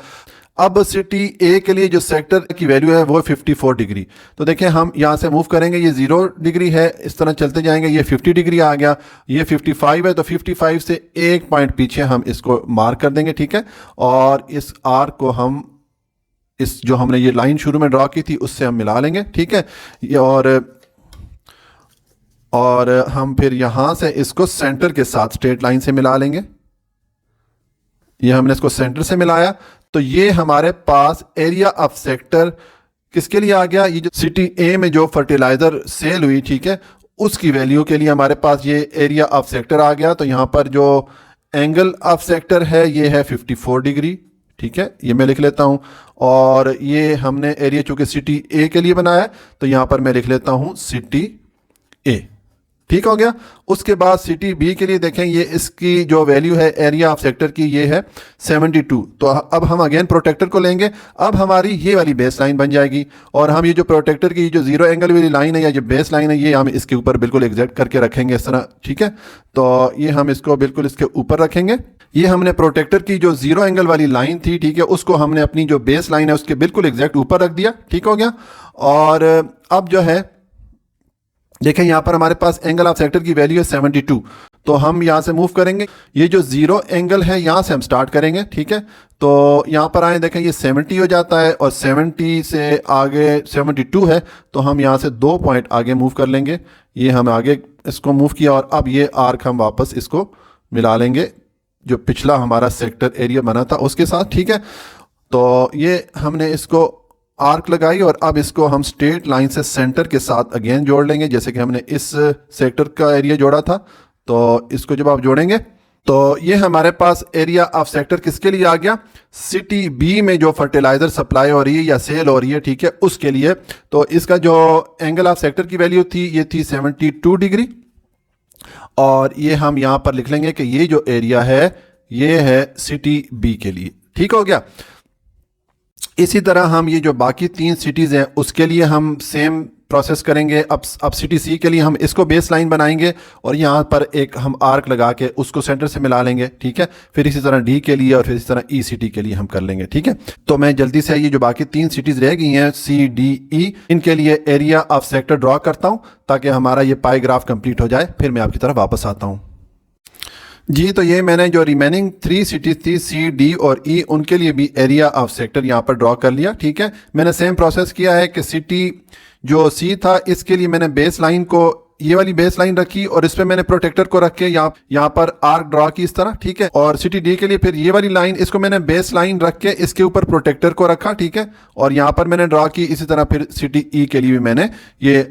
[SPEAKER 1] अब सिटी ए के लिए जो सेक्टर की वैल्यू है वो 54 डिग्री। तो देखें हम यहाँ से मूव करेंगे, ये 0 डिग्री है, इस तरह चलते जाएंगे, ये 50 डिग्री आ गया, ये 55 है, तो 55 से एक पॉइंट पीछे हम इसको मार्क कर देंगे, ठीक है। और इस आर्क को हम इस जो हमने ये लाइन शुरू में ड्रॉ की थी उससे हम मिला लेंगे, ठीक है। और हम फिर यहां से इसको सेंटर के साथ स्ट्रेट लाइन से मिला लेंगे। ये हमने इसको सेंटर से मिलाया तो ये हमारे पास एरिया ऑफ सेक्टर किसके लिए आ गया, ये जो सिटी ए में जो फर्टिलाइजर सेल हुई, ठीक है, उसकी वैल्यू के लिए हमारे पास ये एरिया ऑफ सेक्टर आ गया। तो यहां पर जो एंगल ऑफ सेक्टर है ये है 54 डिग्री, ठीक है, ये मैं लिख लेता हूँ। और ये हमने एरिया चूंकि सिटी ए के लिए बनाया है तो यहाँ पर मैं लिख लेता हूँ सिटी ए। ठीक हो गया। उसके बाद सिटी बी के लिए देखें, ये इसकी जो वैल्यू है एरिया ऑफ सेक्टर की ये है 72। तो अब हम अगेन प्रोटेक्टर को लेंगे। अब हमारी ये वाली बेस लाइन बन जाएगी और हम ये जो प्रोटेक्टर की जो जीरो एंगल वाली लाइन है या जो बेस लाइन है ये हम इसके ऊपर बिल्कुल एग्जैक्ट करके रखेंगे इस तरह। ठीक है, तो ये हम इसको बिल्कुल इसके ऊपर रखेंगे। ये हमने प्रोटेक्टर की जो जीरो एंगल वाली लाइन थी, ठीक है, उसको हमने अपनी जो बेस लाइन है उसके बिल्कुल एग्जैक्ट ऊपर रख दिया। ठीक हो गया। और अब जो है देखें यहाँ पर हमारे पास एंगल ऑफ सेक्टर की वैल्यू है 72। तो हम यहाँ से मूव करेंगे, ये जो जीरो एंगल है यहाँ से हम स्टार्ट करेंगे। ठीक है, तो यहाँ पर आए देखें ये 70 हो जाता है और 70 से आगे 72 है तो हम यहाँ से 2 पॉइंट आगे मूव कर लेंगे। ये हम आगे इसको मूव किया और अब ये आर्क हम वापस इसको मिला लेंगे जो पिछला हमारा सेक्टर एरिया बना था उसके साथ। ठीक है, तो ये हमने इसको आर्क लगाई और अब इसको हम स्ट्रेट लाइन से सेंटर के साथ अगेन जोड़ लेंगे जैसे कि हमने इस सेक्टर का एरिया जोड़ा था। तो इसको जब आप जोड़ेंगे तो ये हमारे पास एरिया ऑफ सेक्टर किसके लिए आ गया, सिटी बी में जो फर्टिलाइजर सप्लाई हो रही है या सेल हो रही है, ठीक है, उसके लिए। तो इसका जो एंगल ऑफ सेक्टर की वैल्यू थी ये थी 72 डिग्री और ये हम यहां पर लिख लेंगे कि ये जो एरिया है ये है सिटी बी के लिए। ठीक हो गया। इसी तरह हम ये जो बाकी 3 सिटीज़ हैं उसके लिए हम सेम प्रोसेस करेंगे। अब सिटी सी के लिए हम इसको बेस लाइन बनाएंगे और यहाँ पर एक हम आर्क लगा के उसको सेंटर से मिला लेंगे। ठीक है, फिर इसी तरह डी के लिए और फिर इसी तरह ई सिटी के लिए हम कर लेंगे। ठीक है, तो मैं जल्दी से ये जो बाकी 3 सिटीज़ रह गई हैं सी डी ई, इनके लिए एरिया ऑफ सेक्टर ड्रॉ करता हूँ ताकि हमारा ये पाई ग्राफ कंप्लीट हो जाए। फिर मैं आपकी तरफ वापस आता हूँ। जी, तो ये मैंने जो रिमेनिंग 3 सिटीज थी सी डी और ई उनके लिए भी एरिया ऑफ सेक्टर यहाँ पर ड्रॉ कर लिया। ठीक है, मैंने सेम प्रोसेस किया है कि सिटी जो सी था इसके लिए मैंने बेस लाइन को ये वाली बेस लाइन रखी और इस पे मैंने प्रोटेक्टर को रख के यहाँ पर आर्क ड्रॉ की इस तरह। ठीक है, और सिटी डी के लिए फिर ये वाली लाइन इसको मैंने बेस लाइन रख के इसके ऊपर प्रोटेक्टर को रखा। ठीक है, और यहाँ पर मैंने ड्रॉ की। इसी तरह फिर सिटी ई के लिए भी मैंने ये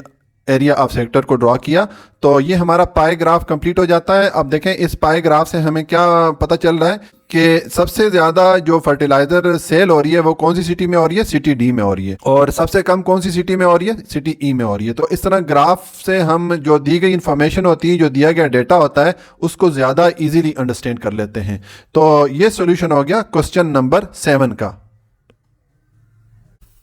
[SPEAKER 1] एरिया ऑफ सेक्टर को ड्रॉ किया। तो ये हमारा पाई ग्राफ कंप्लीट हो जाता है। अब देखें इस पाई ग्राफ से हमें क्या पता चल रहा है कि सबसे ज़्यादा जो फर्टिलाइज़र सेल हो रही है वो कौन सी सिटी में हो रही है, सिटी डी में हो रही है, और सबसे कम कौन सी सिटी में हो रही है, सिटी ई में हो रही है। तो इस तरह ग्राफ से हम जो दी गई इंफॉर्मेशन होती है, जो दिया गया डेटा होता है, उसको ज़्यादा ईजीली अंडरस्टैंड कर लेते हैं। तो ये सोल्यूशन हो गया क्वेश्चन नंबर 7 का।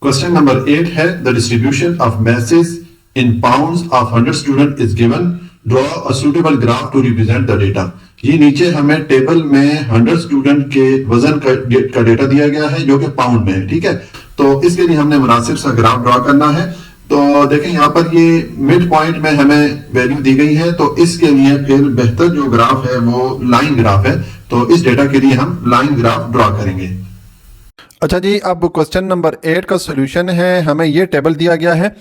[SPEAKER 2] क्वेश्चन नंबर 8 है the distribution of message in pounds of 100 student is given, draw a suitable graph to represent the data। ये नीचे हमें टेबल में 100 स्टूडेंट के वजन का डेटा दिया गया है जो कि पाउंड में है। ठीक है, तो इसके लिए हमने मुनासिब सा ग्राफ ड्रॉ करना है। तो देखें यहाँ पर ये मिड पॉइंट में हमें वैल्यू दी गई है, तो इसके लिए फिर बेहतर जो ग्राफ है वो लाइन ग्राफ है। तो इस डेटा के लिए हम लाइन ग्राफ ड्रॉ करेंगे।
[SPEAKER 1] अच्छा जी, अब क्वेश्चन नंबर 8 का सोल्यूशन है। हमें ये टेबल दिया गया है,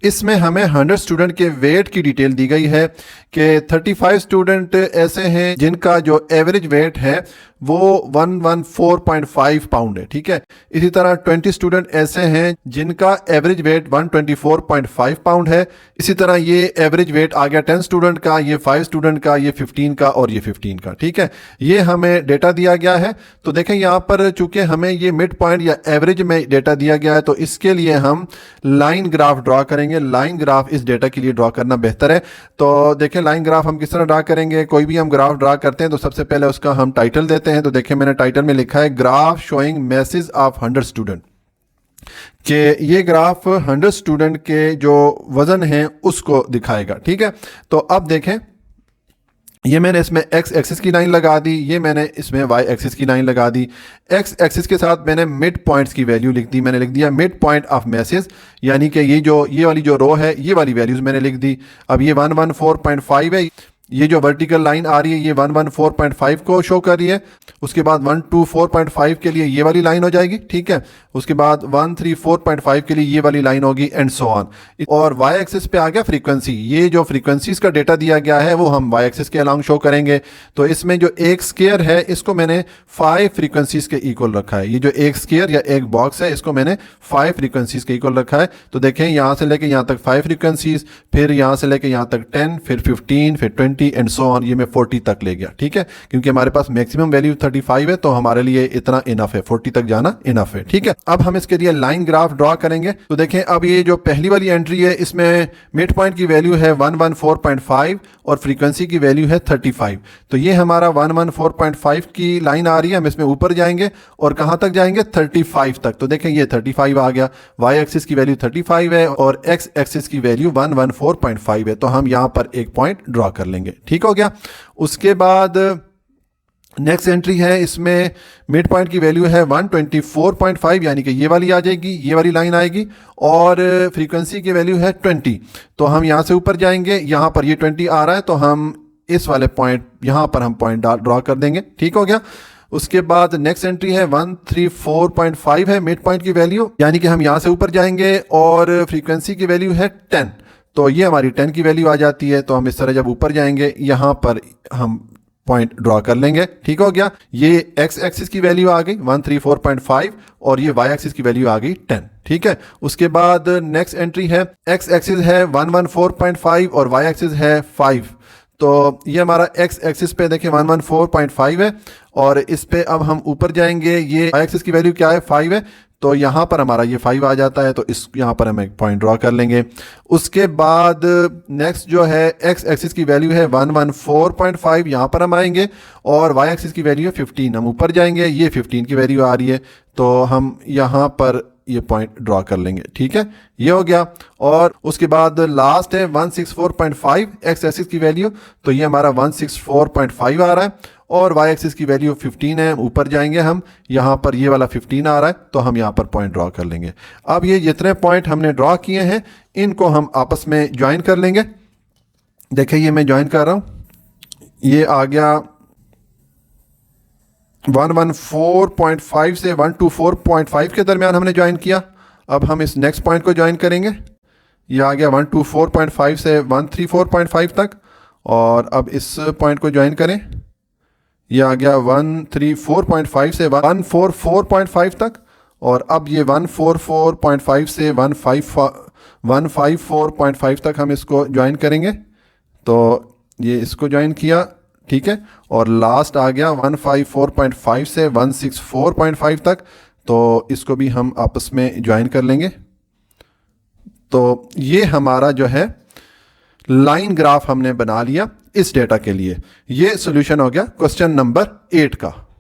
[SPEAKER 1] इसमें हमें 100 स्टूडेंट के वेट की डिटेल दी गई है कि 35 स्टूडेंट ऐसे हैं जिनका जो एवरेज वेट है वो 114.5 पाउंड है। ठीक है, इसी तरह 20 स्टूडेंट ऐसे हैं जिनका एवरेज वेट 124.5 पाउंड है। इसी तरह ये एवरेज वेट आ गया 10 स्टूडेंट का, ये 5 स्टूडेंट का, ये 15 का और ये 15 का। ठीक है, ये हमें डेटा दिया गया है। तो देखें यहाँ पर चूंकि हमें ये मिड पॉइंट या एवरेज में डेटा दिया गया है तो इसके लिए हम लाइन ग्राफ ड्रॉ करेंगे। लाइन ग्राफ इस डेटा के लिए ड्रॉ करना बेहतर है। तो देखें लाइन ग्राफ हम किस तरह ड्रॉ करेंगे। कोई भी हम ग्राफ ड्रॉ करते हैं तो सबसे पहले उसका हम टाइटल देते हैं। तो देखें मैंने टाइटल में लिखा है graph showing message of 100 student, कि ये ग्राफ 100 स्टूडेंट के जो वजन है उसको दिखाएगा। ठीक है, तो अब देखें ये मैंने इसमें एक्स एक्सिस की लाइन लगा दी, ये मैंने इसमें वाई एक्सिस की लाइन लगा दी। एक्स एक्सिस के साथ मैंने मिड पॉइंट्स की वैल्यू लिख दी। मैंने लिख दिया मिड पॉइंट ऑफ मैसेज, यानी कि ये वाली जो रो है ये वाली वैल्यूज मैंने लिख दी। अब ये 114.5 है, ये जो वर्टिकल लाइन आ रही है ये 114.5 को शो कर रही है। उसके बाद 124.5 के लिए ये वाली लाइन हो जाएगी। ठीक है, उसके बाद 134.5 के लिए ये वाली लाइन होगी एंड सो ऑन। और वाई एक्सिस पे आ गया फ्रीक्वेंसी। ये जो फ्रीक्वेंसीज का डेटा दिया गया है वो हम वाई एक्सिस के अलॉन्ग शो करेंगे। तो इसमें जो एक स्क्वायर है इसको मैंने 5 फ्रीक्वेंसीज के इक्वल रखा है। ये जो एक स्क्वायर या एक बॉक्स है इसको मैंने 5 फ्रीक्वेंसीज के इक्वल रखा है। तो देखें यहाँ से लेके यहाँ तक 5 फ्रीक्वेंसीज, फिर यहाँ से लेके यहाँ तक 10, फिर 15, फिर 20, 20 एंड सो ऑन, ये मैं 40 तक ले गया, ठीक है, क्योंकि हमारे पास मैक्सिमम वैल्यू 35 है, तो हमारे लिए इतना इनफ है, 40 तक जाना इनफ है, ठीक है। अब हम इसके लिए लाइन ग्राफ ड्रॉ करेंगे। तो देखें, अब ये जो पहली वाली एंट्री है, इसमें मिड पॉइंट की वैल्यू है 114.5 और फ्रीक्वेंसी की वैल्यू है 35। तो ये हमारा 114.5 की लाइन आ रही है, हम इसमें ऊपर जाएंगे और कहाँ तक जाएंगे, 35 तक। तो देखें, ये 35 आ गया, वाई एक्सिस की वैल्यू 35 है और एक्स एक्सिस की वैल्यू 114.5 है। तो हम यहाँ पर एक पॉइंट ड्रॉ कर लेंगे, ठीक हो गया। उसके बाद नेक्स्ट एंट्री है, इसमें मिड पॉइंट की वैल्यू है 124.5, यानी कि ये वाली आ जाएगी, ये वाली लाइन आएगी, और फ्रीक्वेंसी की वैल्यू है 20। तो हम यहाँ से ऊपर जाएंगे, यहाँ पर ये 20 आ रहा है, तो हम इस वाले पॉइंट, यहाँ पर हम पॉइंट ड्रॉ कर देंगे, ठीक हो गया। उसके बाद नेक्स्ट एंट्री है 134.5 है मिड पॉइंट की वैल्यू, यानी कि हम यहाँ से ऊपर जाएंगे और फ्रीक्वेंसी की वैल्यू है 10। तो ये हमारी 10 की वैल्यू आ जाती है। तो हम इस तरह जब ऊपर जाएंगे, यहाँ पर हम पॉइंट ड्रॉ कर लेंगे, ठीक हो गया। ये एक्स एक्सिस की वैल्यू आ गई 134.5 और ये वाई एक्सिस की वैल्यू आ गई 10, ठीक है। उसके बाद नेक्स्ट एंट्री है, एक्स एक्सिस है 114.5 और वाई एक्सिस है 5। तो ये हमारा एक्स एक्सिस पे देखिए 114.5 है और इस पे अब हम ऊपर जाएंगे, ये वाई एक्सिस की वैल्यू क्या है, 5 है। तो यहाँ पर हमारा ये 5 आ जाता है, तो इस यहाँ पर हम एक पॉइंट ड्रॉ कर लेंगे। उसके बाद नेक्स्ट जो है, एक्स एक्सिस की वैल्यू है 114.5, यहाँ पर हम आएंगे और वाई एक्सिस की वैल्यू है 15, हम ऊपर जाएंगे, ये 15 की वैल्यू आ रही है, तो हम यहाँ पर ये पॉइंट ड्रॉ कर लेंगे, ठीक है, ये हो गया। और उसके बाद लास्ट है 164.5 एक्स एक्सिस की वैल्यू, तो ये हमारा 164.5 आ रहा है और वाई एक्सिस की वैल्यू 15 है, ऊपर जाएंगे हम, यहाँ पर ये वाला 15 आ रहा है, तो हम यहाँ पर पॉइंट ड्रॉ कर लेंगे। अब ये जितने पॉइंट हमने ड्रॉ किए हैं, इनको हम आपस में ज्वाइन कर लेंगे। देखिए, ये मैं ज्वाइन कर रहा हूँ, ये आ गया 114.5 से 124.5 के दरमियान हमने ज्वाइन किया। अब हम इस नेक्स्ट पॉइंट को ज्वाइन करेंगे, ये आ गया 124.5 से 134.5 तक, और अब इस पॉइंट को ज्वाइन करें, ये आ गया 134.5 से 144.5 तक, और अब ये 144.5 से 154.5 तक हम इसको ज्वाइन करेंगे। तो ये इसको ज्वाइन किया, ठीक है, और लास्ट आ गया 154.5 से 164.5 तक, तो इसको भी हम आपस में ज्वाइन कर लेंगे। तो ये हमारा जो है लाइन ग्राफ हमने बना लिया इस डेटा के लिए। ये सॉल्यूशन हो गया क्वेश्चन नंबर 8 का।